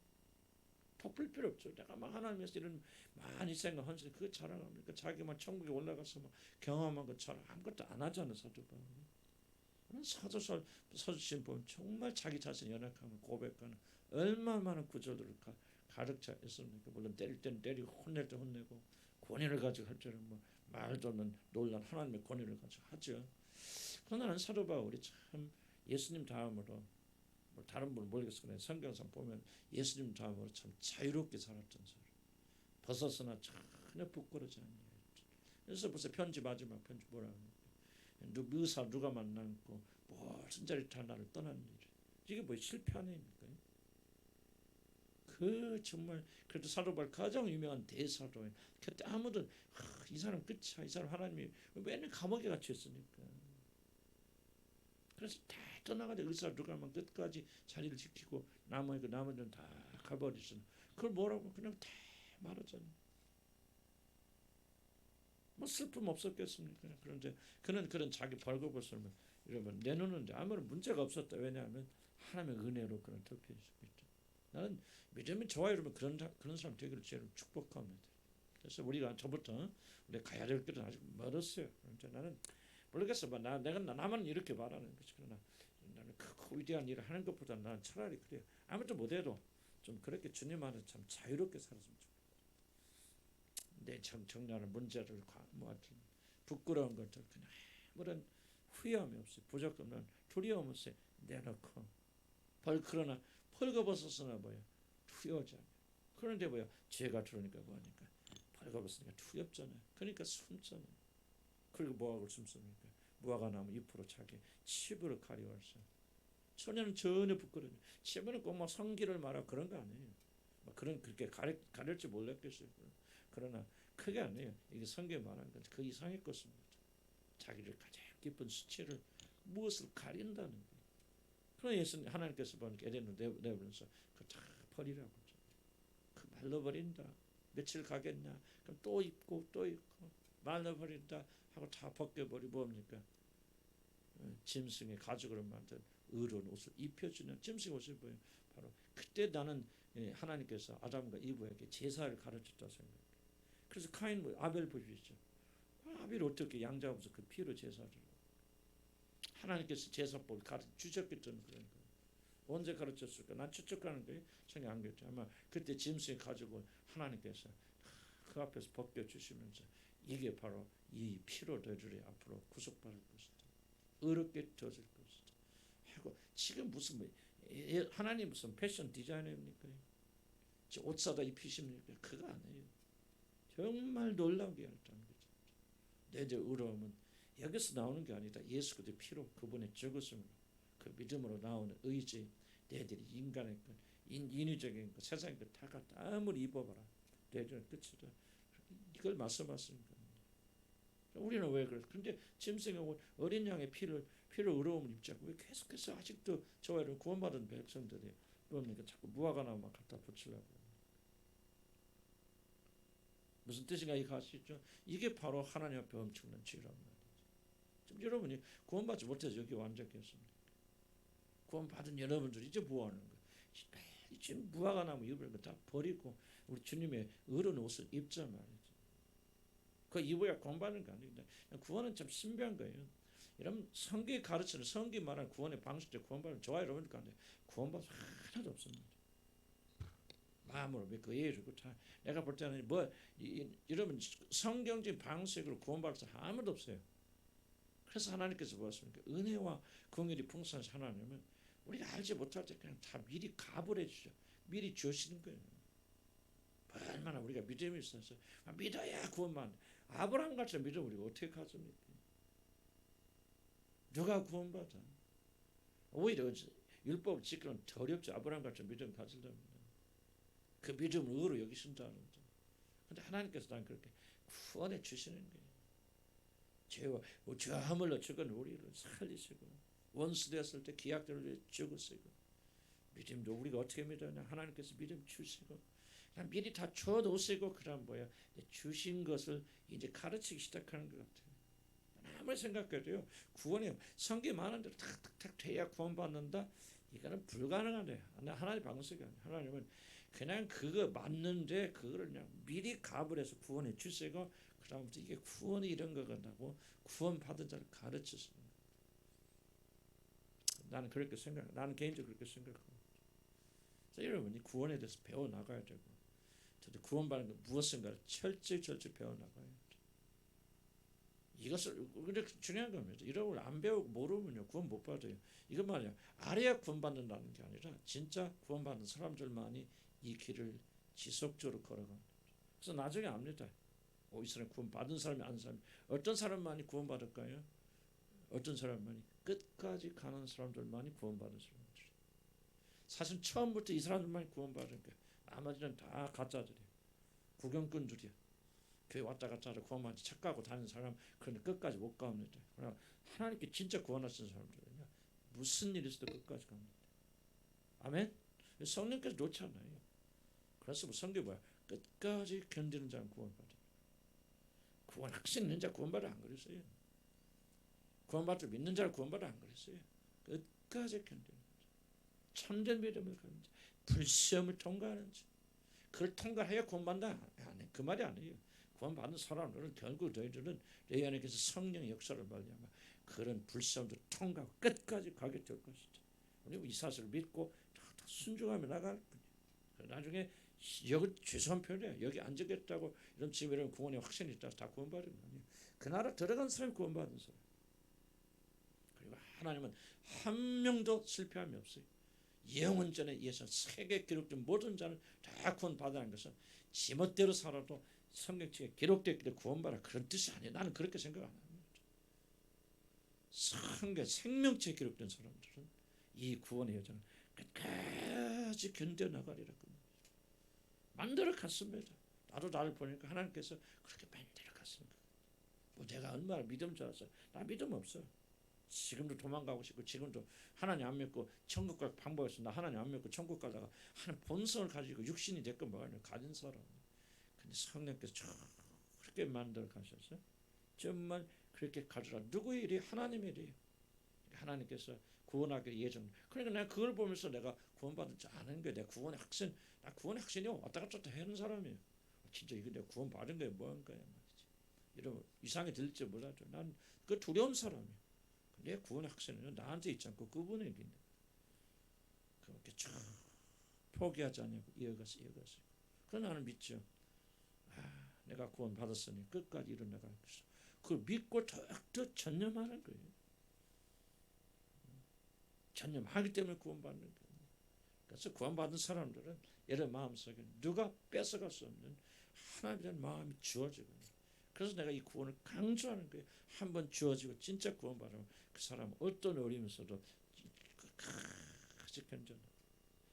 Speaker 1: 덮을 필요 없죠. 내가 막 하나님께서 이런 많이 생각 헌신 그거 자랑합니까? 자기만 천국에 올라가서 막 경험한 것처럼 아무것도 안 하잖아. 사도 바울은. 사도설 서주신 보면 정말 자기 자신 연약함을 고백하는 얼마나 많은 구절들을 가득 차 있습니까? 물론 때릴 때는 때리고 혼낼 때 혼내고 권위를 가지고 할 때는 뭐 말도 없는 놀란 하나님의 권위를 가지고 하죠. 그러나 사도 바울이 참 예수님 다음으로 뭐 다른 분은 모르겠으나 성경상 보면 예수님 다음으로 참 자유롭게 살았던 사람. 벗었으나 전혀 부끄러지 않냐. 그래서 벌써 편지 마지막 편지 뭐라 합니까? 의사 누가 만났고 무슨 자리 타 나를 떠난 일. 이게 뭐 실패 아닙니까? 그 정말 그래도 사도 바울 가장 유명한 대사도인. 그때 아무도 이 사람 끝이야. 이 사람 하나님이 맨날 감옥에 갇혀 있으니까. 그래서 다 떠나가지고 의사 누가 만 끝까지 자리를 지키고 나머지는 다 가버리잖아. 그걸 뭐라고 그냥 다 말하잖아. 뭐 슬픔 없었겠습니까? 그런데 그는 그런 자기 벌거벗음을 이러면 내놓는데 아무런 문제가 없었다. 왜냐하면 하나님의 은혜로 그런 덮여 있었기 때문에. 나는 믿음이 좋아요. 여러분 그런 사람 되기를 제일 축복합니다. 그래서 우리가 저부터 우리 가야 될 길은 아직 멀었어요. 그런데 나는 모르겠어. 내가 나만 이렇게 말하는 거지. 그러나 나는 크고 위대한 일을 하는 것보다 나는 차라리 그래요. 아무것도 못해도 좀 그렇게 주님 안에 참 자유롭게 살았으면 좋겠다. 내 정리하는 문제를 부끄러운 것들 그냥 아무런 후회함이 없이 부족함은 두려움 없이 내놓고 그러나 벌거벗었으나 뭐야 두려워하지 않아요. 그런데 뭐야 죄가 들어오니까 뭐하니까 벌거벗으니까 두렵잖아요. 그러니까 숨잖아요. 그리고 뭐하고 숨습니까? 무화과 나무 잎으로 자기 치부를 가리워서 처녀는 전혀 부끄러워요. 처녀는 꼭 막 성기를 말하고 그런 거 아니에요. 그렇게 가릴 줄 몰랐겠어요. 그러나 그게 아니에요. 이게 성경에 말하는 건 그 이상의 것입니다. 자기를 가장 깊은 수치를 무엇을 가린다는 거예요. 그러나 예수님 하나님께서 보니까 에덴으로 내버려서 그거 다 버리라고. 그 말라버린다. 며칠 가겠냐. 그럼 또 입고 또 입고 말라버린다 하고 다 벗겨버리고 뭡니까? 짐승의 가죽으로 만든 의로운 옷을 입혀주는 짐승 옷을 보여. 바로 그때 나는 하나님께서 아담과 이브에게 제사를 가르쳤다고 생각해요. 그래서 카인 아벨 보시죠. 아벨이 어떻게 양자하면서 그 피로 제사를 하나님께서 제사법을 가르쳐주셨기 때문에 그런 거예요. 언제 가르쳤을까? 난 추측하는 거예요. 성경 안 그랬죠. 아마 그때 짐승의 가죽을 하나님께서 그 앞에서 벗겨주시면서 이게 바로 이 피로 너희들이 앞으로 구속받을 것이다. 어렵게 되어질 것이다. 하고 지금 무슨 하나님 무슨 패션 디자이너입니까? 옷 사다 입히십니까? 그거 아니에요. 정말 놀라운 게 있다는 거죠. 내 의로움은 여기서 나오는 게 아니다. 예수 그리스도의 피로 그분의 죽으심으로 그 믿음으로 나오는 의지, 너희들이 인간의 것, 인위적인 것, 세상의 것 다 갖다 아무리 입어봐라. 너희들은 끝이다. 이걸 말씀하시는 겁니다. 우리는 왜 그래? 근데 짐승하고 어린 양의 피로 의로움을 입자고 왜 계속해서 아직도 저와 이런 구원받은 백성들이 그러니까 자꾸 무화과나무만 갖다 붙이려고. 무슨 뜻인가 이거 아시죠? 이게 바로 하나님 앞에 엄청난 죄란 말이죠. 지금 여러분이 구원받지 못해서 여기 완전했습니다. 구원받은 여러분들이 이제 뭐 하는 거예요? 지금 무화과나무 입을 거 다 버리고 우리 주님의 의로운 옷을 입자 말이죠. 그 입어야 구원받는 거 아닙니다. 구원은 참 신비한 거예요. 여러분 성경이 가르치는 성경이 말하는 구원의 방식대 구원받는 저와 여러분들 가운데 구원받을 하나도 없습니다. 마음으로 믿고 예의를 다 내가 볼 때는 여러분 성경적인 방식으로 구원받을 사람 아무도 없어요. 그래서 하나님께서 보았습니까? 은혜와 긍휼이 풍성하신 하나님은 우리가 알지 못할 때 그냥 다 미리 갑을 해주죠. 미리 주시는 거예요. 얼마나 우리가 믿음이 있어서 믿어야 구원만. 아브라함 같은 믿음 우리가 어떻게 가집니까? 누가 구원받아? 오히려 율법을 지키는 더 어렵죠. 아브라함 같은 믿음 가지려면 그 믿음을 의로 여기신다는 거죠. 그런데 하나님께서 난 그렇게 구원해 주시는 거예요. 죄와 허물로 죽은 우리를 살리시고 원수 되었을 때 기약대로 죽으시고 믿음도 우리가 어떻게 믿었냐? 하나님께서 믿음 주시고 그냥 미리 다 줘놓으시고 그다음 주신 것을 이제 가르치기 시작하는 것 같아요. 아무리 생각해도요 구원이 성경에 많은 대로 탁탁탁 돼야 구원받는다. 이거는 불가능한데 하나님 방식이 아니에요. 하나님은 그냥 그거 맞는데 그거를 그냥 미리 갑을 해서 구원해 주시고 그다음부터 이게 구원이 이런 거라고 구원 받은 자를 가르치시는 거예요. 나는 그렇게 생각. 나는 개인적으로 그렇게 생각합니다. 여러분이 구원에 대해서 배워 나가야 되고, 구원받는 것 무엇인가를 철저히 배워 나가야 돼. 이것을 그렇게 중요한 겁니다. 이런 걸 안 배우고 모르면요 구원 못 받아요. 이것 말이야. 알아야 구원받는다는 게 아니라 진짜 구원받는 사람들만이 이 길을 지속적으로 걸어가는. 그래서 나중에 압니다. 이 사람 구원받은 사람이 아닌 사람이 어떤 사람만이 구원받을까요? 어떤 사람만이 끝까지 가는 사람들만이 구원받은 사람들. 사실 처음부터 이 사람들만이 구원받은 거예요. 나머지는 다 가짜들이에요. 구경꾼들이야. 교회 왔다 갔다 하고 구원받지 착각하고 다니는 사람 그런데 끝까지 못 갑니다. 그러나 하나님께 진짜 구원하신 사람들은요 무슨 일이 있어도 끝까지 갑니다. 아멘? 성령께서 놓지 않아요. 그래서 성경이 뭐야? 끝까지 견디는 자는 구원받아. 구원 확신 있는 자 구원받아 안 그랬어요. 구원받을 믿는 자를 구원받아 안 그랬어요. 끝까지 견디는 자. 참된 믿음을 가진 자. 불시험을 통과하는 자. 그걸 통과해야 구원받는다. 그 말이 아니에요. 구원받는 사람들은 결국 너희들은 너희 안에서 성령의 역사를 말미암아 그런 불시험도 통과하고 끝까지 가게 될 것이다. 우리 이 사실을 믿고 순종하며 나갈 뿐이야. 나중에 여기 죄송한 표현이야. 여기 앉겠다고 이런 지금 이런 구원의 확신이 있다. 다 구원받은 거 아니에요. 그 나라 들어간 사람이 구원받은 사람. 그리고 하나님은 한 명도 실패함이 없어요. 예언전에 예선 세계 기록된 모든 자는 다 구원받아는 것은 지멋대로 살아도 성경책에 기록됐기를 구원받아 그런 뜻이 아니에요. 나는 그렇게 생각 안 합니다. 성경 생명책에 기록된 사람들은 이 구원의 여정을 끝까지 견뎌나가리라. 만들어 갔습니다. 나도 나를 보니까 하나님께서 그렇게 만들어 갔습니다. 뭐 내가 얼마나 믿음 좋아서 나 믿음 없어. 지금도 도망가고 싶고 지금도 하나님 안 믿고 천국 갈 방법이 있어. 나 하나님 안 믿고 천국 가다가 하나님 본성을 가지고 육신이 됐건 뭐가 가진 사람. 근데 성령께서 그렇게 만들어 가셨어요. 정말 그렇게 가져라. 누구의 일이? 하나님의 일이에요. 하나님께서 구원하기 예정. 그러니까 내가 그걸 보면서 내가 구원받을 줄 아는 거야. 내가 구원의 확신. 나 구원의 확신이 왔다 갔다 하는 사람이에요. 진짜 이거 내가 구원받은 거야 뭐한 거야 말이지. 이러면 이상하게 들릴지 몰라도 난 그 두려운 사람이에요. 내 구원의 확신은 나한테 있지 않고 그분에게 있는 거예요. 그렇게 쭉 포기하지 않냐고 이어가서. 그럼 나는 믿죠. 내가 구원 받았으니 끝까지 이뤄내갈 것이다. 그걸 믿고 더욱더 전념하는 거예요. 전념하기 때문에 구원받는 거예요. 그래서 구원받은 사람들은 여러분 마음속에 누가 뺏어갈 수 없는 하나님에 대한 마음이 주어지거든요. 그래서 내가 이 구원을 강조하는 거예요. 한번 주어지고 진짜 구원받으면 그 사람은 어떤 어려움에서도 끝까지 견뎌내.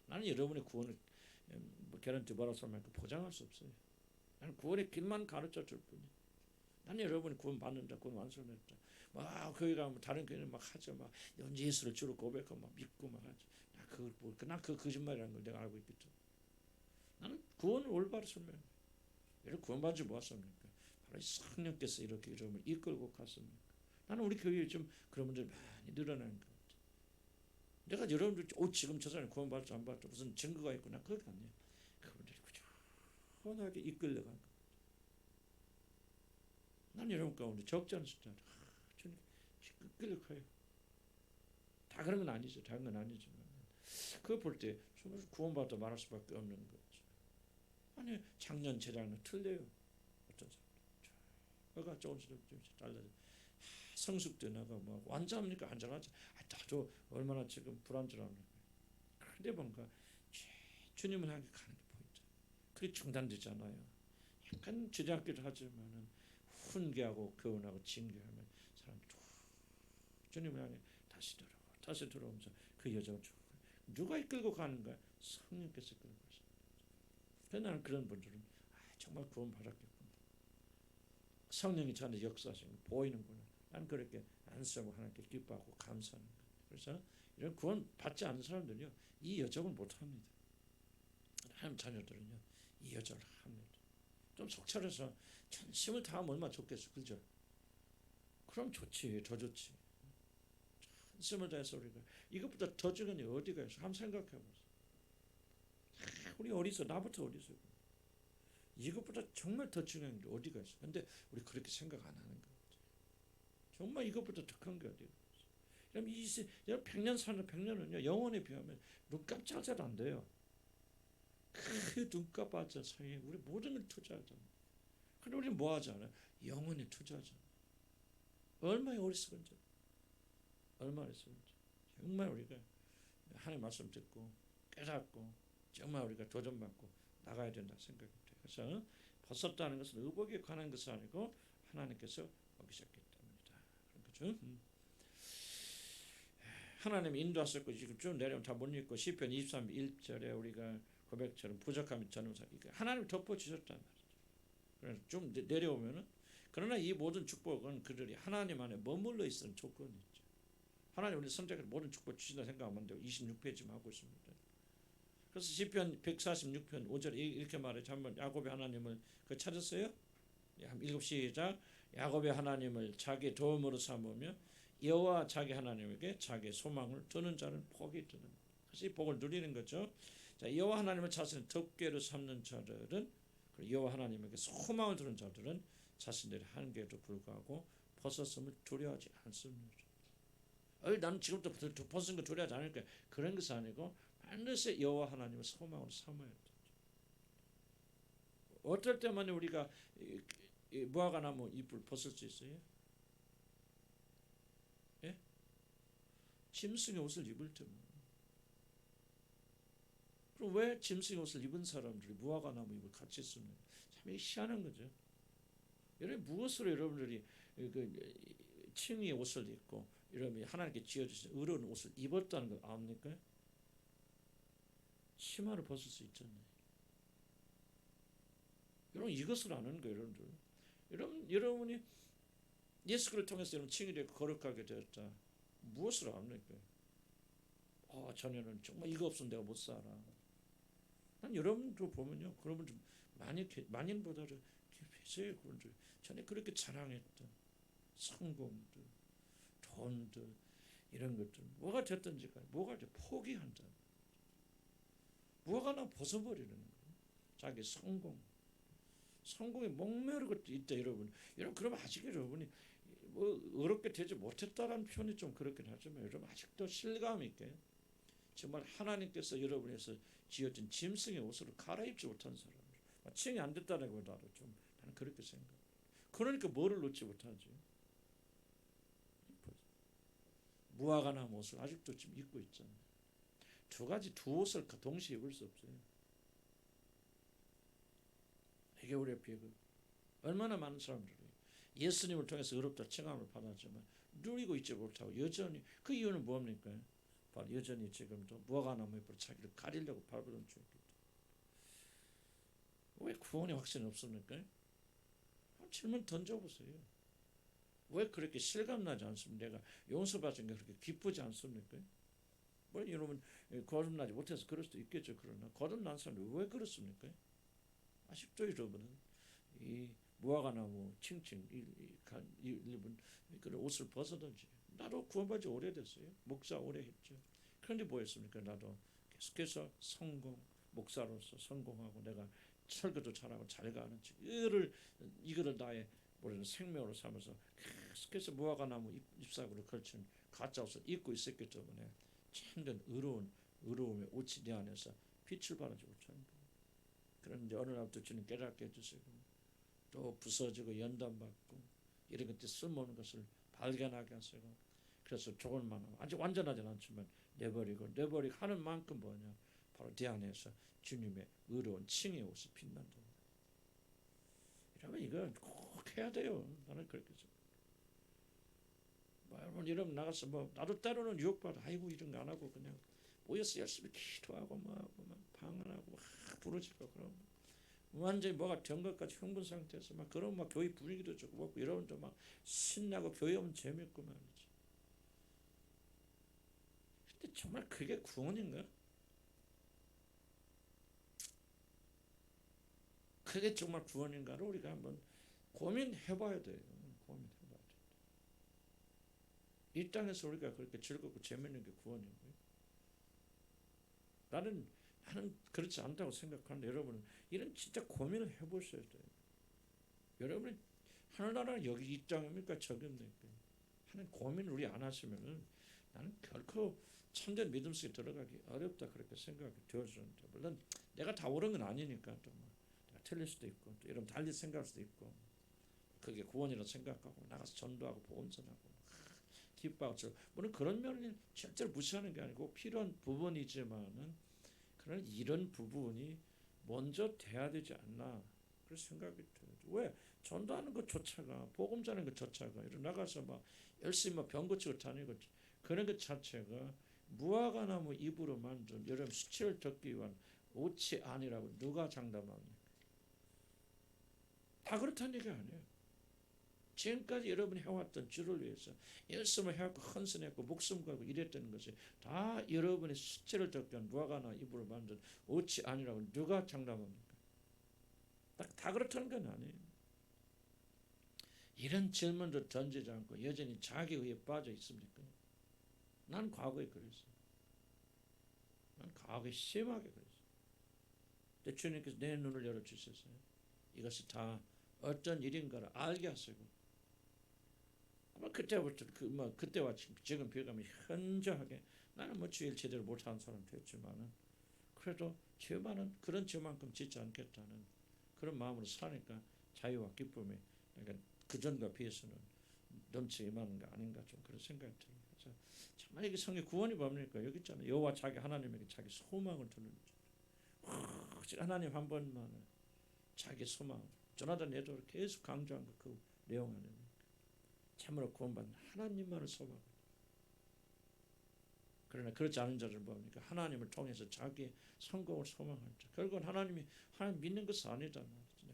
Speaker 1: 나는 여러분의 구원을 개런티 받아서 보장할 수 없어요. 나는 구원의 길만 가르쳐 줄 뿐이에요. 나는 여러분이 구원 받는다, 구원 완성했다. 막 거기 가면 다른 교회는 막 하죠, 막 예수를 주로 고백하고 막 믿고 막 하죠. 난 그 거짓말이라는 걸 내가 알고 있기 때문에 나는 구원을 올바로 설명해. 여러분 구원받지 뭐하십니까? 바로 성령께서 이렇게 여러분을 이끌고 갔습니까? 나는 우리 교회에 좀 그런 분들이 많이 늘어나는 것 같아요. 내가 여러분들 지금 저 사람이 구원받을지 안 받을지 무슨 증거가 있구나 그거 아니에요. 그분들이 꾸준하게 이끌려간 것. 난 여러분 가운데 적지 않은 숫자로 주님 이끌려 가요. 다 그런 건 아니죠. 다 그런 건 아니지만 그거 볼 때 정말 구원받다 말할 수밖에 없는 거죠. 아니 작년 재작년 틀려요. 어떤 사람 내가 조금씩 달라져. 성숙돼 나가 뭐 완전합니까? 안전하지. 나도 얼마나 지금 불안전합니까? 근데 뭔가 주님을 향해 가는 게 보이죠. 그게 중단되잖아요. 약간 주저앉기도 하지만은 훈계하고 교훈하고 징계하면 사람이 주님을 향해 다시 들어오면서 그 여정을 쭉 누가 이끌고 가는가? 성령께서 이끌고 가십니다. 그래서 나는 그런 분들은 정말 구원받았겠구나. 성령이 저한테 역사하시는 거 보이는구나. 난 그렇게 안쓰고 하나님께 기뻐하고 감사하는 거예요. 그래서 이런 구원 받지 않는 사람들은요 이 여정을 못합니다. 하나님 자녀들은요 이 여정을 합니다. 좀 속차려서 전심을 다하면 얼마나 좋겠어, 그죠? 그럼 좋지, 더 좋지. 전심을 다해서 우리가 이것보다 더 중요한 게 어디가 있어? 한번 생각해보세요. 우리 어리서 나부터 어리서 이것보다 정말 더 중요한 게 어디가 있어? 근데 우리 그렇게 생각 안 하는 거 같아요. 정말 이것보다 더 큰 게 어디가 있어? 그럼 100년 사는 100년은요 영원에 비하면 눈깜짝도 안 돼요. 그 눈깜짝을 사이에 우리 모든 걸 투자하잖아요. 근데 우리는 뭐 하잖아요? 영원히 투자하잖아요. 얼마나 어리석은지, 얼마나 어리석은지. 정말 우리가 하나님 말씀 듣고 깨닫고 정말 우리가 도전받고 나가야 된다 생각이 돼요. 그래서 벗었다는 것은 의복에 관한 것이 아니고 하나님께서 먹이셨기 때문이다. 그런 거죠. 하나님이 인도하셨고 지금 쭉 내려오면 다 못 읽고 시편 23 1절에 우리가 고백처럼 부족함이 전무사 하나님이 덮어주셨단 말이죠. 그래서 좀 내려오면은 그러나 이 모든 축복은 그들이 하나님 안에 머물러 있는 조건이 있죠. 하나님 우리 선택해서 모든 축복 주신다 생각하면 돼요. 26페이지만 하고 있습니다. 그래서 시편 146편 5절에 이렇게 말해요. 한번 야곱의 하나님을 그 찾았어요? 한번 읽읍 시작. 야곱의 하나님을 자기 도움으로 삼으며 여호와 자기 하나님에게 자기 소망을 두는 자는 복이 드는. 그래서 이 복을 누리는 거죠. 자, 여호와 하나님을 자신의 덮개로 삼는 자들은 여호와 하나님에게 소망을 두는 자들은 자신들의 한계에도 불구하고 벗었음을 두려워하지 않습니다. 나는 지금부터 벗은 거 두려워하지 않을 거야. 그런 것이 아니고 반드시 여호와 하나님을 소망으로 삼아야 돼. 어떨 때만 우리가 무화과나무 잎을 벗을 수 있어요? 예? 짐승의 옷을 입을 때만. 그럼 왜 짐승의 옷을 입은 사람들이 무화과나무 잎을 같이 쓰는? 참 희한한 거죠. 여러분 무엇으로 여러분들이 칭의의 옷을 입고 여러분이 하나님께 지어주신 의로운 옷을 입었다는 걸 압니까? 치마를 벗을 수 있잖아요. 여러분 이것을 아는 거예요, 여러분들. 여러분이 예수를 통해서 여러분 칭의되고 거룩하게 되었다. 무엇을 압니까? 자네는 정말 이거 없으면 내가 못 살아. 난 여러분도 보면요, 그러면 좀 만인보다도 계세요, 그분들. 전에 그렇게 자랑했던 성공들, 돈들 이런 것들 뭐가 됐든지 뭐가 돼 포기한다. 무화과나 벗어버리는 거예요. 자기 성공에 목매르고 있다, 여러분. 그러면 아직 여러분이 뭐 어렵게 되지 못했다라는 표현이 좀 그렇긴 하지만 여러분 아직도 실감 있게 정말 하나님께서 여러분에서 지어진 짐승의 옷으로 갈아입지 못한 사람들, 칭이 안 됐다는 것보다도 좀 나는 그렇게 생각해. 그러니까 뭐를 놓지 못하지? 무화과나무 옷을 아직도 지금 입고 있잖아요. 두 옷을 동시에 입을 수 없어요. 이게 우리의 비극. 얼마나 많은 사람들이 예수님을 통해서 의롭다 칭함을 받았지만 누리고 있지 못하고 여전히, 그 이유는 뭡니까? 바로 여전히 지금도 무화과나무 잎으로 자기를 가리려고 발버둥 치고 있다. 왜 구원의 확신이 없습니까? 질문 던져보세요. 왜 그렇게 실감나지 않습니까? 내가 용서받은 게 그렇게 기쁘지 않습니까? 뭐 여러분 거듭나지 못해서 그럴 수도 있겠죠. 그러나 거듭난 사람이 왜 그렇습니까? 아직도 여러분은 이 무화과나무 칭칭 입은 그런 옷을 벗어든지, 나도 구원받은 지 오래됐어요. 목사 오래 했죠. 그런데 뭐였습니까? 나도 계속해서 목사로서 성공하고 내가 설교도 잘하고 잘 가는 이거를 나의 생명으로 삼아서 계속해서 무화과나무 잎사귀를 걸친 가짜 옷을 입고 있었기 때문에 참된 의로움의 옷이 내 안에서 빛을 발하지 못하는 거예요. 그런데 어느 날부터 주님 깨닫게 해주시고 또 부서지고 연단받고 이런 것들 쓸모없는 것을 발견하게 하시고, 그래서 좋은 마음, 아직 완전하지는 않지만 내버리고 하는 만큼 뭐냐, 바로 내 안에서 주님의 의로운 칭의 옷이 빛난다. 이러면 이건 꼭 해야 돼요. 나는 그렇게 생각해요. 여러분 이러면 나가서 나도 때로는 유혹받아. 아이고 이런 거 안 하고 그냥 모여서 열심히 기도하고 막 방언하고 막 부르짖고 그러고 완전히 뭐가 된 것까지 흥분 상태에서 막 그런 막 교회 분위기도 좋고 이러면 막 신나고 교회 오면 재밌고 말이지. 근데 정말 그게 구원인가? 그게 정말 구원인가를 우리가 한번 고민해봐야 돼요. 고민해봐야 돼요. 이 땅에서 우리가 그렇게 즐겁고 재밌는 게 구원이고요. 나는 그렇지 않다고 생각하는데 여러분은 이런 진짜 고민을 해보셔야 돼요. 여러분이 하늘나라는 여기 이 땅입니까 저기입니까 하는 고민을 우리 안 하시면은 나는 결코 참된 믿음 속에 들어가기 어렵다 그렇게 생각이 되어지는데, 물론 내가 다 옳은 건 아니니까 또 내가 틀릴 수도 있고 또 여러분 달리 생각할 수도 있고, 그게 구원이라고 생각하고 나가서 전도하고 보험전하고 기뻐하고 물론 그런 면을 절대로 무시하는 게 아니고 필요한 부분이지만은, 그러나 이런 부분이 먼저 돼야 되지 않나 그런 생각이 들어요. 왜? 전도하는 것조차가, 복음 전하는 것조차가 이런 나가서 막 열심히 막 병 고치고 다니고 그런 것 자체가 무화과나무 잎으로 만든 여러분 수치를 덮기 위한 옷이 아니라고 누가 장담합니까? 다 그렇다는 얘기 아니에요. 지금까지 여러분이 해왔던 주를 위해서 열심을 해왔고 헌신했고 목숨 걸고 일했다는 것이 다 여러분의 수치를 덮기 위한 무화과나무 잎으로 만든 옷이 아니라고 누가 장담합니까? 다 그렇다는 건 아니에요. 이런 질문도 던지지 않고 여전히 자기 의에 빠져 있습니까? 난 과거에 그랬어요. 난 과거에 심하게 그랬어요. 근데 주님께서 내 눈을 열어주셨어요. 이것이 다 어떤 일인가를 알게 하시고, 그때부터 그때와 지금 비교하면 현저하게 나는 주일 제대로 못하는 사람 됐지만은 그래도 죄만은 그런 죄만큼 짓지 않겠다는 그런 마음으로 사니까 자유와 기쁨이 그러니까 그전과 비해서는 넘치게 임하는 거 아닌가 좀 그런 생각이 들어요. 그래서 정말 이게 성경 구원이 뭡니까? 여기 있잖아요. 여호와 자기 하나님에게 자기 소망을 두는 오직 하나님 한 번만 자기 소망. 조나단 예도 계속 강조한 그 내용 아닙니까? 참으로 구원받는 하나님만을 소망하고, 그러나 그렇지 않은 자들 뭡니까? 하나님을 통해서 자기의 성공을 소망하는 자. 결국은 하나님 믿는 것은 아니다.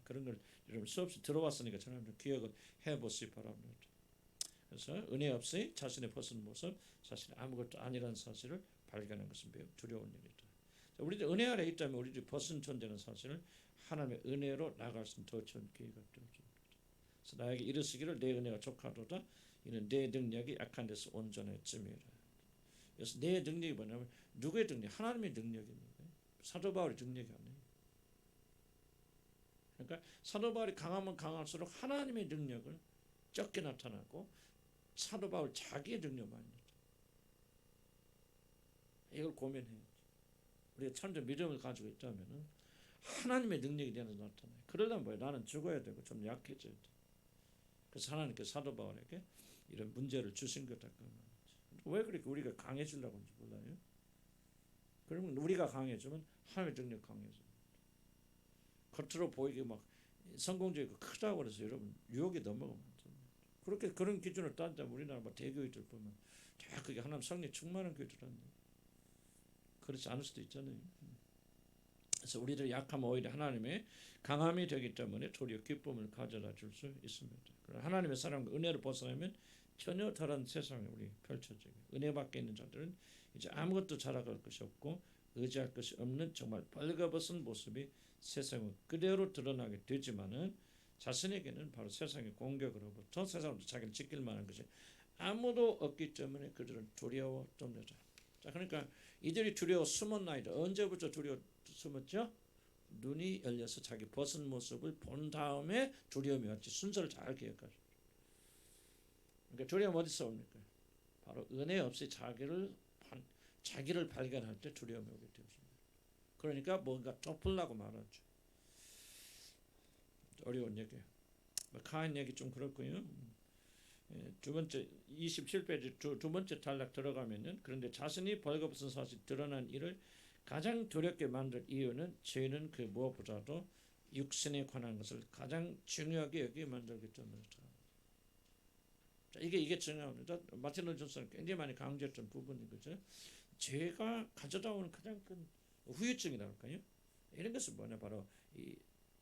Speaker 1: 그런 걸 여러분 수없이 들어왔으니까 저는 좀 기억을 해보시기 바랍니다. 그래서 은혜 없이 자신의 벗은 모습, 사실 아무것도 아니라는 사실을 발견하는 것은 매우 두려운 일이다. 우리도 은혜 아래 있다면 우리들이 벗은 존재는 사실을 하나님의 은혜로 나갈 수 있는 더 좋은 기회가 되어집니다. 그래서 나에게 이르시기를 내 은혜가 족하도다. 이는 내 능력이 약한 데서 온전해짐이라. 그래서 내 능력이 뭐냐면 누구의 능력? 하나님의 능력입니다. 사도 바울의 능력이 아니에요. 그러니까 사도 바울이 강하면 강할수록 하나님의 능력은 적게 나타나고 사도 바울 자기의 능력만 있다. 이걸 고민해야지. 우리가 참된 믿음을 가지고 있다면 하나님의 능력이 되는 나타나요. 그러려면 뭐예요? 나는 죽어야 되고 좀 약해져야 돼. 그래서 하나님께 사도 바울에게 이런 문제를 주신 거다. 왜 그렇게 우리가 강해지려고 하는지 몰라요? 그러면 우리가 강해지면 하나님의 능력 강해져. 겉으로 보이게 막 성공적이고 크다고 해서 여러분 유혹에 넘어가면 안 됩니다. 그렇게 그런 기준을 따지면 우리나라 뭐 대교회들 보면 다 그게 하나님 성령 충만한 교회들한데 그렇지 않을 수도 있잖아요. 그래서 우리들 약하면 오히려 하나님의 강함이 되기 때문에 도리어 기쁨을 가져다 줄 수 있습니다. 그러나 하나님의 사랑과 은혜를 벗어나면 전혀 다른 세상에 우리 펼쳐지고 은혜 밖에 있는 자들은 이제 아무것도 자랑할 것이 없고 의지할 것이 없는 정말 벌거벗은 모습이 세상에 그대로 드러나게 되지만은 자신에게는 바로 세상의 공격으로부터 세상으로부터 자기를 지킬 만한 것이 아무도 없기 때문에 그들은 두려워 돕니다. 자, 그러니까 이들이 두려워 숨었나이다. 언제부터 두려워 숨었죠? 눈이 열려서 자기 벗은 모습을 본 다음에 두려움이 왔지. 순서를 잘 기억하죠. 그러니까 두려움 어디서 옵니까? 바로 은혜 없이 자기를 발견할 때 두려움이 오게 되었습니다. 그러니까 뭔가 덮으려고 말하죠. 어려운 얘기예요. 카인 얘기 좀 그렇고요. 두 번째 27페이지 두 번째 단락 들어가면은 그런데 자신이 벌거벗은 사실 드러난 일을 가장 두렵게 만들 이유는 죄는 그 무엇보다도 육신에 관한 것을 가장 중요하게 여기게 만들기 때문이다. 이게 중요합니다. 마틴 루터 존슨은 굉장히 많이 강조했던 부분인 거죠. 죄가 가져다 오는 가장 큰 후유증이라고 할까요? 이런 것은 뭐냐 바로 이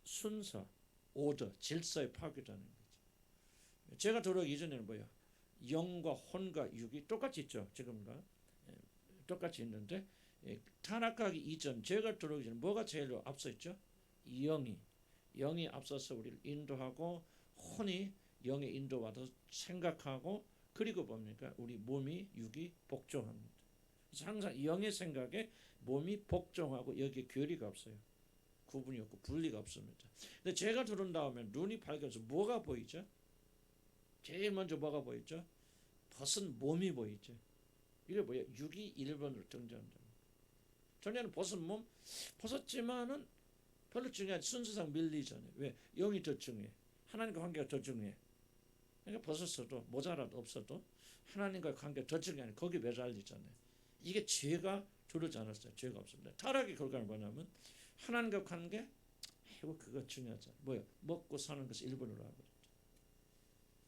Speaker 1: 순서, 오더, 질서의 파괴라는 거죠. 죄가 들어오기 이전에는 뭐야? 영과 혼과 육이 똑같이 있죠. 지금과 똑같이 있는데 타락하기 이전 죄가 들어오기 전에 뭐가 제일 앞서 있죠? 영이 앞서서 우리를 인도하고 혼이 영의 인도받아 생각하고 그리고 뭡니까? 우리 몸이 육이 복종합니다. 그래서 항상 영의 생각에 몸이 복종하고 여기에 괴리가 없어요. 구분이 없고 분리가 없습니다. 근데 죄가 들어온 다음에 눈이 밝아서 뭐가 보이죠? 제일 먼저 뭐가 보이죠? 벗은 몸이 보이죠. 이게 뭐야? 육이 1번으로 등장한다. 전에는 벗은 몸 벗었지만은 별로 중요하지. 순서상 밀리잖아요. 왜? 영이 더 중요해. 하나님과 관계가 더 중요해. 그러니까 벗었어도 모자라도 없어도 하나님과 관계가 더 중요하니 거기 매달리잖아요. 이게 죄가 들어오지 않았어요. 죄가 없습니다. 타락의 결과는 뭐냐면 하나님과 관계 그거 중요하잖아요. 뭐야? 먹고 사는 것을 1번으로 하고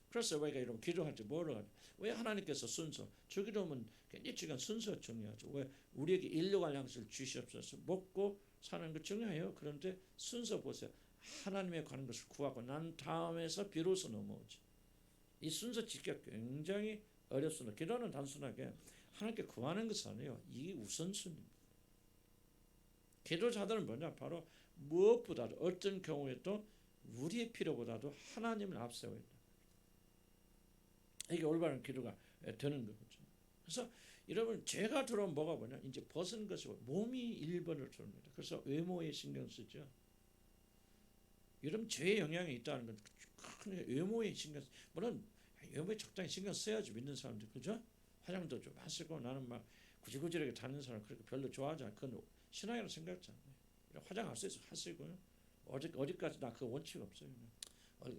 Speaker 1: 그래서 우리가 이런 기도할 때 뭐를 하냐? 왜 하나님께서 순서 주기도면 굉장히 중요한 순서가 중요하죠. 왜 우리에게 인류갈 양식을 주시옵소서. 먹고 사는 것 중요해요. 그런데 순서 보세요. 하나님에 관한 것을 구하고 난 다음에서 비로소 넘어오죠. 이 순서 지키기가 굉장히 어렵습니다. 기도는 단순하게 하나님께 구하는 것이 아니에요. 이게 우선순위입니다. 기도자들은 뭐냐? 바로 무엇보다도 어떤 경우에도 우리의 필요보다도 하나님을 앞세워야 된다. 이게 올바른 기도가 되는 거죠. 그래서 여러분 죄가 들어오면 뭐가 뭐냐? 이제 벗은 것이 몸이 1번으로 들어옵니다. 그래서 외모에 신경 쓰죠. 여러분 죄의 영향이 있다는 건 큰 외모에 신경 쓰. 물론 외모에 적당히 신경 써야지 믿는 사람들 그죠? 화장도 좀 하시고 나는 막 구질구질하게 다니는 사람 그렇게 별로 좋아하지 않고 그건 신앙이라고 생각하지 않아요. 화장 할 수 있어 하시고요. 어디까지 나 그 원칙 없어요.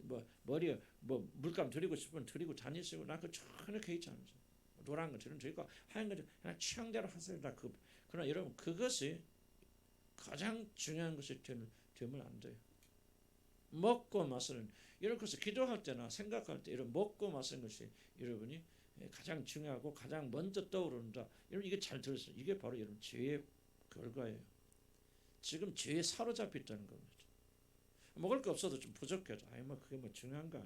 Speaker 1: 뭐 머리에 뭐 물감 드리고 싶으면 드리고 다니시고 나 그 전혀 개의치 않아요. 노란 거 드리고 하얀 거 그냥 취향대로 하세요. 그러나 여러분 그것이 가장 중요한 것이 되면 안 돼요. 먹고 마시는 이런 것을 기도할 때나 생각할 때 이런 먹고 마시는 것이 여러분이 가장 중요하고 가장 먼저 떠오른다. 여러분 이게 잘 들으세요. 이게 바로 여러분 죄의 결과예요. 지금 죄에 사로잡혀 있다는 겁니다. 먹을 거 없어도 좀 부족해도 뭐 그게 뭐 중요한가?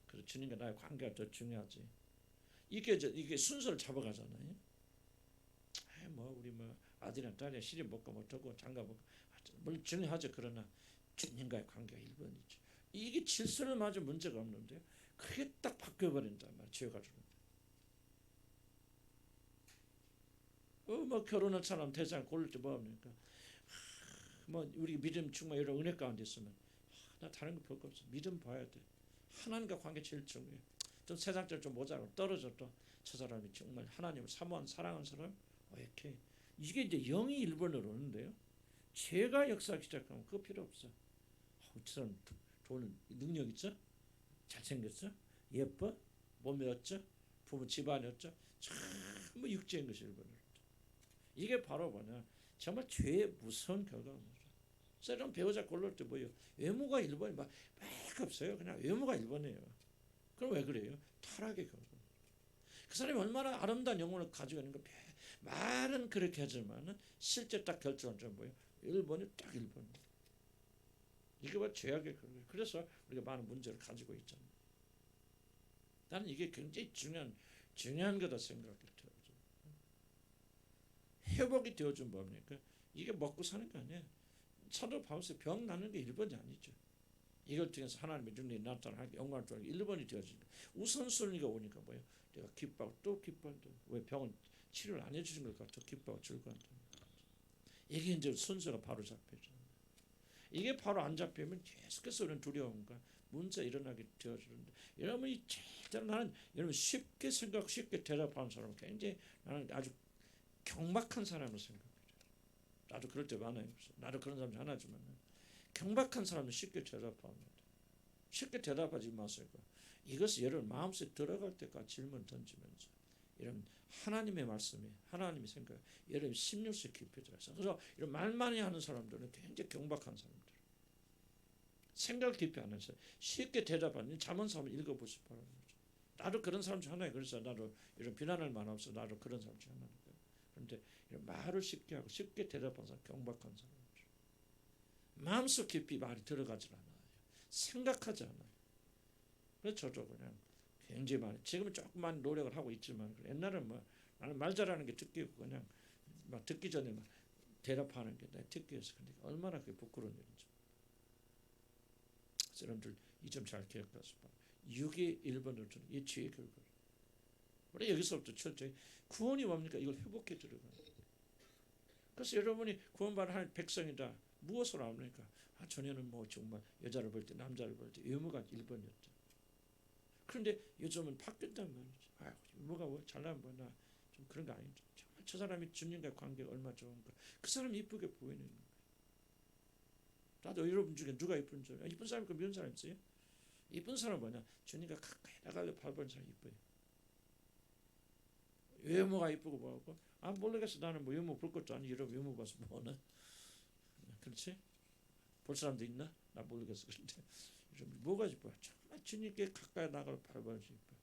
Speaker 1: 그래 주님과 나의 관계가 더 중요하지. 이게 순서를 잡아가잖아요. 뭐 우리 뭐 아들이나 딸이나 시집 먹고 못하고 장가 먹고 물론 중요하죠. 그러나 주님과의 관계가 1번이죠. 이게 질서를 맞으면 문제가 없는데 그게 딱 바뀌어버린단 말이에요. 죄가 들어온다. 뭐 결혼한 사람 대상 고를 때 뭐합니까? 뭐 우리 믿음 충만 여러 은혜 가운데 있으면 나 다른 거 볼 거 없어. 믿음 봐야 돼. 하나님과 관계 제일 중요해. 좀 세상적으로 좀 모자라고 떨어져도 저 사람이 정말 하나님을 사모한 사랑하는 사람 이렇게 이게 이제 영이 1번으로 오는데요. 죄가 역사하기 시작하면 그거 필요 없어. 저 사람 좋은 능력 있어? 잘생겼어? 예뻐? 몸이 어쩌? 부모 집안이 어쩌? 전부 육체인 것이 일본은. 이게 바로 뭐냐? 정말 죄의 무서운 결과입니다. 새로운 배우자 고를 때 뭐예요? 외모가 일본이 막 없어요. 그냥 외모가 일본이에요. 그럼 왜 그래요? 타락의 결과. 그 사람이 얼마나 아름다운 영혼을 가지고 있는 거 말은 그렇게 하지만 실제 딱 결정은 좀 뭐예요? 일본이 딱 일본. 이게 바로 죄악의 결과예요. 그래서 우리가 많은 문제를 가지고 있잖아요. 나는 이게 굉장히 중요한 거다 생각이 들어요. 회복이 되어준 뭡니까? 이게 먹고 사는 거 아니에요. 사도 바울서 병 나는 게 1번이 아니죠. 이걸 통해서 하나님의 능력이 나타나는 영광을 통해 1번이 되어진다. 우선순위가 오니까 뭐예요? 내가 기뻐하고 또 기뻐한다. 왜 병은 치료를 안 해주신 걸까? 더 기뻐하고 즐거워한다. 이게 이제 순서가 바로 잡혀져. 이게 바로 안 잡히면 계속해서 우리는 두려움과 문제 일어나게 되어주는데, 여러분이 제대로 나는 여러분 쉽게 생각, 쉽게 대답하는 사람은 굉장히 나는 아주 경박한 사람으로 생각해요. 나도 그럴 때 많아요. 나도 그런 사람 하나지만 경박한 사람은 쉽게 대답합니다. 쉽게 대답하지 마세요. 이것을 여러분 마음속에 들어갈 때까지 질문 던지면서 이런 하나님의 말씀이 하나님의 생각 여러분 심령속에 깊이 들어서, 그래서 이런 말 많이 하는 사람들은 굉장히 경박한 사람들, 생각 깊이 하면서 쉽게 대답하는 잠언 사람을 읽어보시 바랍니다. 나도 그런 사람 중 하나예요. 그래서 나도 이런 비난할 만 없어. 나도 그런 사람 중 하나예요. 그런데 이런 말을 쉽게 하고 쉽게 대답하는 사람, 경박한 사람들, 마음속 깊이 말이 들어가지 않아요. 생각하지 않아요. 그래서 저도 그냥 굉장히 많이, 지금은 조금만 노력을 하고 있지만 옛날에는 뭐 나는 말 잘하는 게 특기고 그냥 막 듣기 전에 막 대답하는 게 내 특기였어. 근데 얼마나 그게 부끄러운 일인지. 여러분들 이 점 잘 기억하시기 바랍니다. 6의 1번을 주는 이 죄의 결과. 우리 여기서부터 철저히 구원이 뭡니까? 이걸 회복해 들어가는 거예요. 그래서 여러분이 구원받은 하나님의 백성이다. 무엇으로 압니까? 전에는 뭐 정말 여자를 볼 때 남자를 볼 때 외모가 1번이었죠. 그런데 요즘은 바뀌었단 말이죠. 외모가 뭐 잘나면 뭐나 좀 그런 거 아니죠. 정말 저 사람이 주님과의 관계가 얼마나 좋은가. 그 사람이 이쁘게 보이는 거예요. 나도 여러분 중에 누가 이쁜 줄 알아요? 이쁜 사람 있고 미운 사람 있어요? 이쁜 사람은 뭐냐? 주님과 가까이 나가려 바라보는 사람이 이뻐요. 외모가 이쁘고 뭐하고 모르겠어. 나는 뭐 외모 볼 것도 아니고 이런 외모 봐서 뭐하나. 그렇지? 볼 사람도 있나? 나 모르겠어. 그런데 뭐가 이뻐? 정말 주님께 가까이 나가려 바라보는 사람이 이뻐요.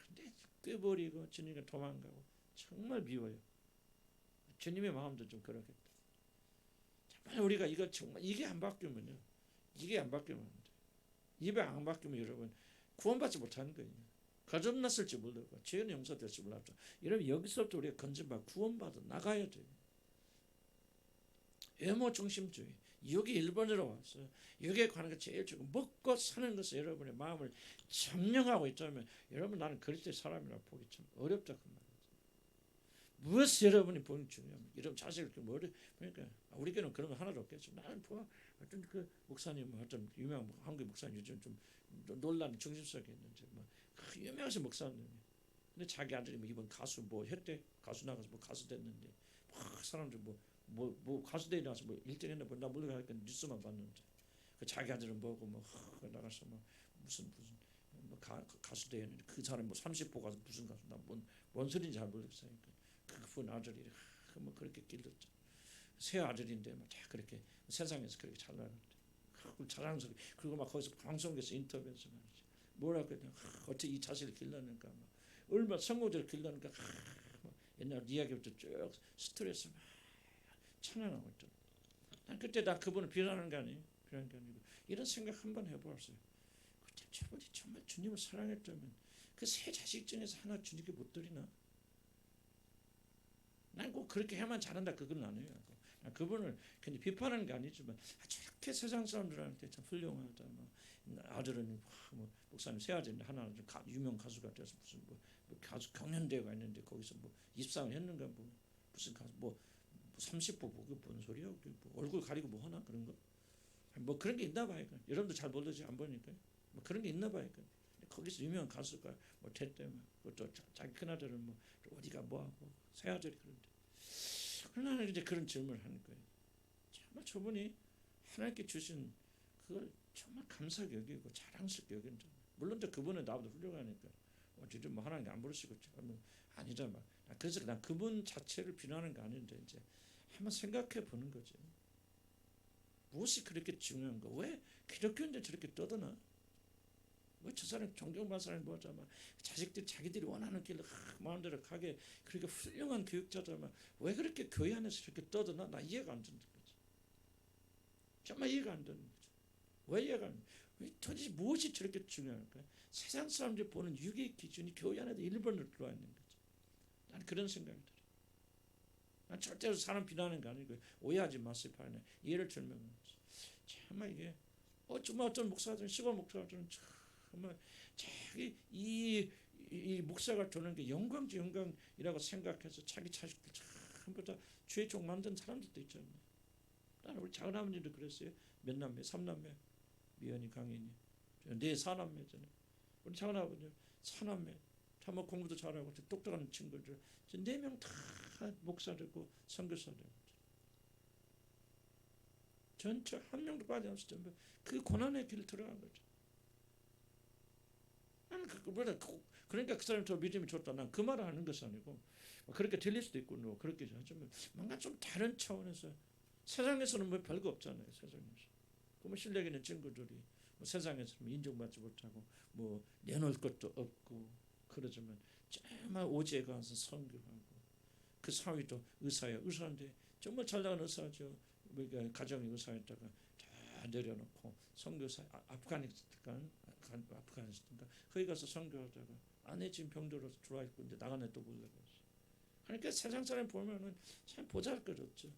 Speaker 1: 근데 꾀버리고 주님께 도망가고 정말 미워요. 주님의 마음도 좀 그렇겠다. 정말 우리가 이거 정말 이게 안 바뀌면요. 이게 안 바뀌면 안 돼. 입에 안 바뀌면 여러분 구원받지 못하는 거예요. 거듭났을지 모르고 죄는 용서될지 몰랐죠. 여러분 여기서부터 우리가 건져받아 구원받아 나가야 돼요. 외모 중심주의. 여기 1번으로 와서 여기에 관한 게 제일 중요해요. 먹고 사는 것을 여러분의 마음을 점령하고 있다면 여러분 나는 그리스도의 사람이라고 보기 참 어렵다 그 말이에요. 무엇이 여러분이 보는 중요합니다. 여러분 자식을 그러니까 우리 교회는 그런 거 하나도 없겠죠. 나는 어떤 그 목사님 어떤 유명한 한국 목사님 요즘 좀 논란 중심속에 있는데 뭐 유명하신 목사님. 근데 자기 아들이 뭐 이번 가수 뭐 했대. 가수 나가서 뭐 가수 됐는데 사람들 뭐 가수 대회 나가서 뭐 1등 했나 나 모르겠으니까 뉴스만 봤는데 그 자기 아들은 뭐고 뭐 나가서 뭐 무슨 뭐 가수 대회 했는데 그 사람 뭐 30호 가서 무슨 가수 뭔 소리인지 잘 모르겠어요. 그분 아들이 뭐 그렇게 길렀죠. 새 아들인데 막 그렇게 세상에서 그렇게 잘 나가는데 자랑스럽게 그리고 막 거기서 방송에서 인터뷰에서 말이죠. 뭐라 그러냐 어떻게 이 자식을 길렀는가 막 얼마나 성공적으로 길렀는가 옛날 이야기부터 쭉 스트레스 막 찬양하고 있죠. 난 그때 나 그분을 비난하는 게 아니에요. 비난하는 게 아니고 이런 생각 한번 해보았어요. 그때 저분이 정말 주님을 사랑했다면 그 세 자식 중에서 하나 주님께 못 드리나? 난 꼭 그렇게 해만 잘한다 그건 아니에요. 그분을 근데 비판하는 게 아니지만 저렇게 세상 사람들한테 참 훌륭하다. 아들은 뭐 목사님 세 아들인데 하나는 유명 가수가 돼서 무슨 뭐 가수 경연대회가 있는데 거기서 뭐 입상을 했는가 뭐 무슨 가수 뭐 30보 보고 뭔 소리야? 뭐 얼굴 가리고 뭐 하나 그런 거? 뭐 그런 게 있나 봐요. 여러분도 잘 모르지 안 보니까 뭐 그런 게 있나 봐요. 거기서 유명한 가수가 뭐 됐대. 또 자기 큰아들은 뭐 어디가 뭐하고 새아들이 그런데. 그러나 이제 그런 질문을 하는 거예요. 저분이 하나님께 주신 그걸 정말 감사하게 여기고 자랑스럽게 여긴다. 물론 이제 그분은 나보다 훌륭하니까 어쨌든 뭐 하나님 안 부르시겠죠. 아니다 막. 그래서 난 그분 자체를 비난하는 거 아닌데 이제 한번 생각해 보는 거지. 무엇이 그렇게 중요한가? 왜 기독교인들 저렇게 떠드나? 왜 저 사람 존경받는 사람이 뭐자 막 자식들 자기들이 원하는 길로 마음대로 가게 그렇게 훌륭한 교육자들만 왜 그렇게 교회 안에서 저렇게 떠드나? 나 이해가 안 되는 거지. 정말 이해가 안 되는 거지. 왜 이해가 안 돼? 왜 도대체 무엇이 저렇게 중요할까? 세상 사람들이 보는 유괴 기준이 교회 안에도 일본으로 들어와 있는 거지. 난 그런 생각이 들어. 난 절대로 사람 비난하는 거 아니고 오해하지 마세요. 예를 들면 정말 이게 정말 어떤 목사들은 시골 목사들은 정말 자기 이 목사가 되는 게 영광이지 영광이라고 생각해서 자기 자식들 전부 다 죄 종 만든 사람들도 있잖아요. 나는 우리 작은 아버님도 그랬어요. 몇 남매? 3남매. 미연이, 강인이. 네 사남매잖아요. 우리 작은 아버님 4남매. 다 뭐 공부도 잘하고 똑똑한 친구들 4명 다 목사되고 선교사되고 전체 한 명도 빠짐없이 전부 그 고난의 길을 들어간 거죠. 나는 그러니까 그 사람이 더 믿음이 좋다. 난 그 말을 하는 것이 아니고 그렇게 들릴 수도 있고 뭐 그렇게 하지만 뭔가 좀 다른 차원에서 세상에서는 뭐 별거 없잖아요. 세상에서 뭐 실력 있는 친구들이 뭐 세상에서는 인정받지 못하고 뭐 내놓을 것도 없고 그러지만 정말 오지에 가서 선교하고 그 사위도 의사예요. 의사인데 정말 잘 나가는 의사죠. 우리가 가정의 의사였다가 다 내려놓고 선교사 아프가니스탄 거기 가서 선교하다가 아내 지금 병들어서 들어와 있고 이제 나가네 또 몰라가지고 그러니까 세상 사람 보면은 참 보잘것없죠.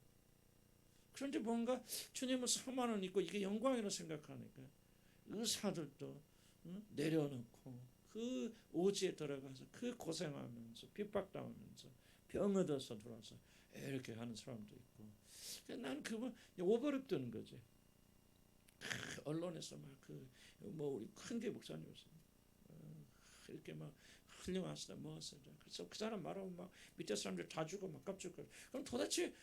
Speaker 1: 그런데 뭔가 주님은 3만 원 있고 이게 영광이라고 생각하니까 의사들도 내려놓고 그 오지에 들어가서 그 고생하면서 핍박당하면서 병 얻어서 들어와서 이렇게 하는 사람도 있고 나는 그거 오버랩 되는 거지. 언론에서 막 뭐 우리 큰게 목사님이었어요. 이렇게 막 훌륭하시다 뭐하시다. 그래서 그 사람 말하면 막 밑에 사람들 다 주고 막 깝죽거려. 그럼 도대체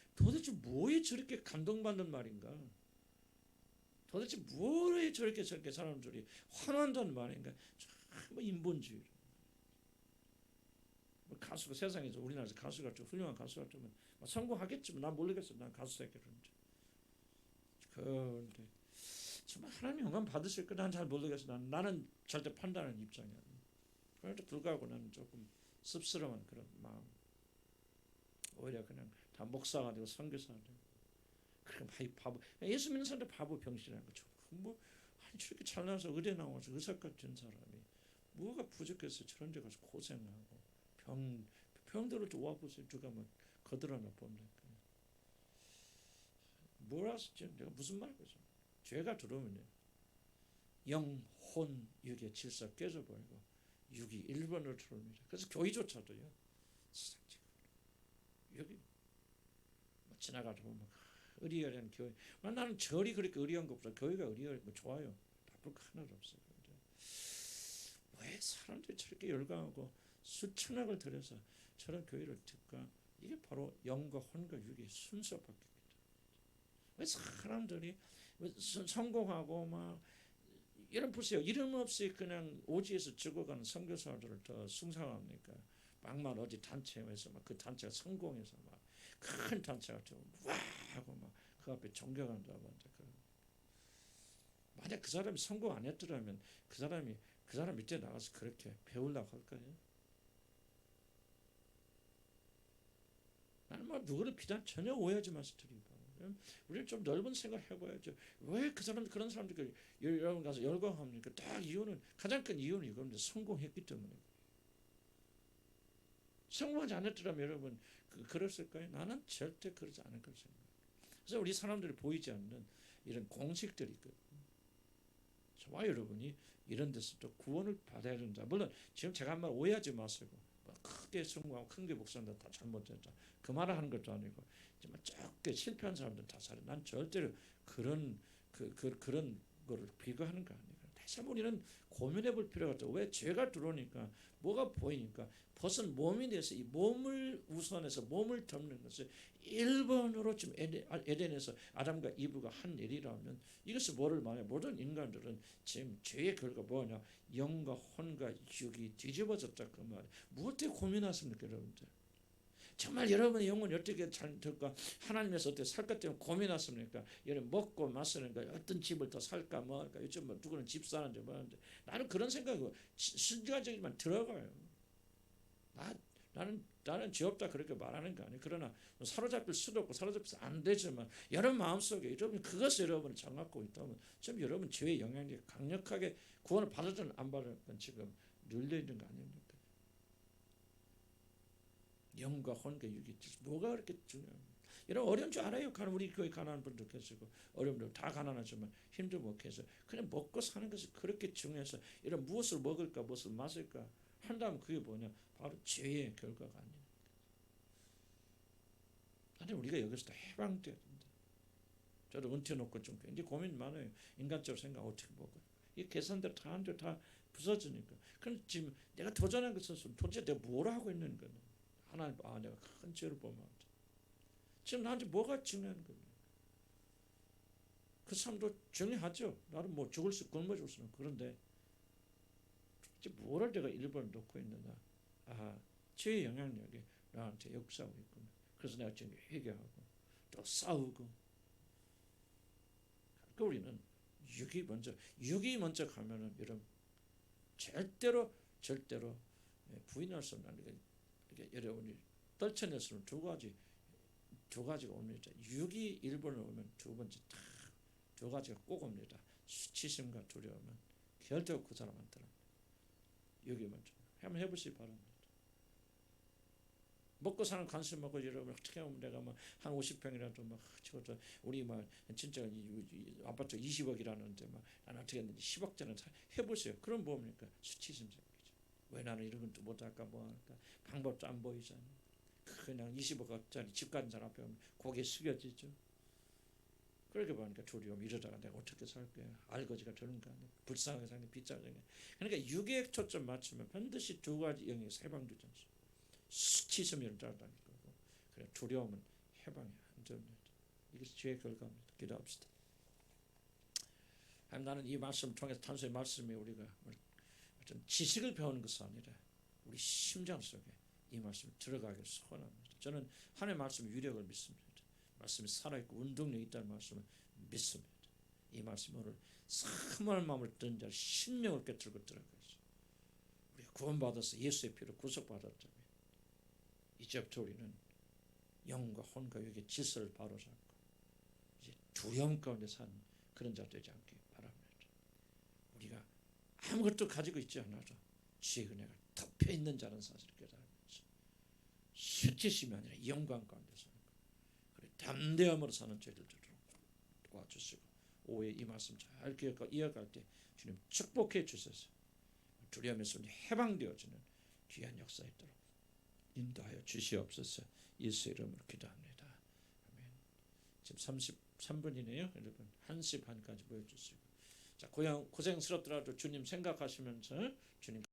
Speaker 1: 뭐에 저렇게 감동받는 말인가? 도대체 뭐에 저렇게 사람들이 환호한다는 말인가? 뭐 인본주의. 뭐 가수가 세상에서 우리나라에서 가수가 좀 훌륭한 가수가 좀 성공하겠지만 난 모르겠어. 난 가수에게 그런지. 그런데 정말 하나님 영광 받으실 거 난 잘 모르겠어. 나는 절대 판단하는 입장이 아니야. 그런데 불구하고 나는 조금 씁쓸한 그런 마음. 오히려 그냥 다 목사가 되고 선교사가 되고. 그럼 바보. 예수 믿는 사람들 바보 병신이라는 거죠. 뭐 아니 저렇게 잘나서 의대 나와서 의사까지 된 사람이 뭐가 부족해서 저런 데 가서 고생하고 병들을 좀 와보세요. 누가 뭐 거들어나 봅니까? 뭐라서 내가 무슨 말을 하죠? 죄가 들어오면요. 영혼 육의 질서 깨져버리고 육이 1번으로 들어옵니다. 그래서 교회조차도요. 여기 뭐 지나가다 보면 의리어리한 교회. 나는 절이 그렇게 의리한 것보다 교회가 의리어리한 거 좋아요. 나쁠 거 하나도 없어요. 왜 사람들이 저렇게 열광하고 수천억을 들여서 저런 교회를 듣까? 이게 바로 영과 혼과 육의 순서밖에. 왜 사람들이 성공하고 막 이런 보세요. 이름 없이 그냥 오지에서 죽어가는 선교사들을 더 숭상합니까? 막말 어디 단체에서 막 그 단체가 성공해서 막 큰 단체가 좀 와 하고 막 그 앞에 존경한다고 한다. 만약 그 사람이 성공 안 했더라면 그 사람 밑에 나가서 그렇게 배우려고 할까요? 나는 뭐 누구를 비단 전혀 오해하지 마시오. 우리는 좀 넓은 생각을 해봐야죠. 왜 그 사람들 그런 사람들이 여러분 가서 열광합니까? 딱 이유는 가장 큰 이유는 이겁니다. 성공했기 때문에. 성공하지 않았더라면 여러분 그랬을까요? 나는 절대 그러지 않을 걸 생각해요. 그래서 우리 사람들이 보이지 않는 이런 공식들이 있거든요. 저와 여러분이 이런 데서 또 구원을 받아야 된다. 물론 지금 제가 한 말 오해하지 마시고 크게 성공하고 큰 게 목사인데 다 잘못됐다. 그 말을 하는 것도 아니고 정말 적게 실패한 사람들 다 살아. 난 절대로 그런 거를 비교하는 거 아니에요. 참 우리는 고민해 볼 필요가 없죠. 왜? 죄가 들어오니까 뭐가 보이니까 벗은 몸이 돼서 이 몸을 우선해서 몸을 덮는 것을 1번으로 지금 에덴에서 아담과 이브가 한 일이라면 이것이 뭐를 말해? 모든 인간들은 지금 죄의 결과 뭐냐? 영과 혼과 육이 뒤집어졌다 그 말이에요. 무엇 때문에 고민하십니까 여러분들? 정말 여러분의 영혼이 어떻게 잘 될까? 하나님에서 어떻게 살까 때문에 고민하십니까? 여러분 먹고 마시는가? 어떤 집을 더 살까? 뭐 할까? 요즘 뭐 누구는 집 사는지 뭐 하는데 나는 그런 생각이 순간적이지만 들어가요. 나는 죄 없다 그렇게 말하는 거 아니에요. 그러나 사로잡힐 수도 없고 사로잡혀서 안 되지만 여러분 마음속에 여러분 그것을 여러분 정갖고 있다면 지금 여러분 죄의 영향력이 강력하게 구원을 받았든 안 받았든 지금 눌려있는 거 아닙니까? 영과 혼과 육이 뭐가 그렇게 중요합니까? 여러분 어려운 줄 알아요. 우리 교회 가난한 분들 계시고 어려운들 다 가난하지만 힘도 못 해서 그냥 먹고 사는 것이 그렇게 중요해서 이런 무엇을 먹을까 무엇을 마실까 한다면 그게 뭐냐? 바로 죄의 결과가 아닙니까? 아니 우리가 여기서 다 해방돼야 된다. 저도 은퇴 놓고 좀 굉장히 고민 많아요. 인간적으로 생각 어떻게 먹어요? 이 계산대로 다 하는데 다 부서지니까. 그럼 지금 내가 도전한 것은 도대체 내가 뭘 하고 있는 거냐? 하나님 내가 큰 죄를 범하다. 지금 나한테 뭐가 중요한 겁니까? 그 삶도 중요하죠. 나는 뭐 죽을 수 굶어 죽을 수는 그런데 뭐를 내가 1번을 놓고 있느냐? 죄의 영향력이 나한테 역사하고 있구나. 그래서 내가 지금 회개하고 또 싸우고. 그러니까 우리는 육이 먼저 가면은 여러분 절대로 부인할 수 없는 이게 여러분이 떨쳐낼 수 없는 두 가지가 옵니다. 육이 1번을 오면 두 번째 두 가지가 꼭 옵니다. 수치심과 두려움은 결코 그 사람한테는 육이 먼저 한번 해보시기 바랍니다. 먹고 사는 관심 먹고 여러분 어떻게 하면 내가 막 한 50평이라도 막 저도 우리 막 진짜 아파트 20억이라는데 막 나는 어떻게 했는지 10억짜리 해보세요. 그럼 뭡니까? 수치심 생기죠. 왜 나는 이런 것도 못할까 뭐 할까 방법도 안 보이잖아요. 그냥 20억짜리 집 가진 사람 앞에 오면 고개 숙여지죠. 그렇게 보니까 두려움 이러다가 내가 어떻게 살 거야. 알거지가 되는 거 아니야. 불쌍하게 사는 빗장하게. 그러니까 육에 초점 맞추면 반드시 두 가지 영역에서 해방되지 않습니까? 수치심이 따라다닐 거고 그래 두려움은 해방이 안 됩니다. 이것이 죄의 결과입니다. 기도합시다. 나는 이 말씀을 통해서 단순히 말씀이 우리가 어떤 지식을 배우는 것이 아니라 우리 심장 속에 이 말씀이 들어가길 소원합니다. 저는 하나님의 말씀의 위력을 믿습니다. 말씀이 살아있고 운동력이 있다는 말씀을 믿습니다. 이 말씀을 오늘 사모할 마음을 듣는 자를 심령을 깨뜨리고 들어가죠. 우리가 구원받아서 예수의 피로 구속받았다면 이제부터 우리는 영과 혼과 육의 질서를 바로잡고 이제 두려움 가운데 사는 그런 자 되지 않기 바랍니다. 우리가 아무것도 가지고 있지 않아도 주의 은혜가 덮여 있는 자는 사실을 깨달으면서 수치심이 아니라 영광 가운데 사는 것, 그리고 담대함으로 사는 죄들도록 도와주시고 오후에 이 말씀 잘 기억하고 이어갈 때 주님 축복해 주셔서 두려움에서 해방되어지는 귀한 역사 있도록 인도하여 주시옵소서. 예수 이름으로 기도합니다. 아멘. 지금 33분이네요. 여러분 1시 반까지 모여주시고 자 고생스럽더라도 주님 생각하시면서 주님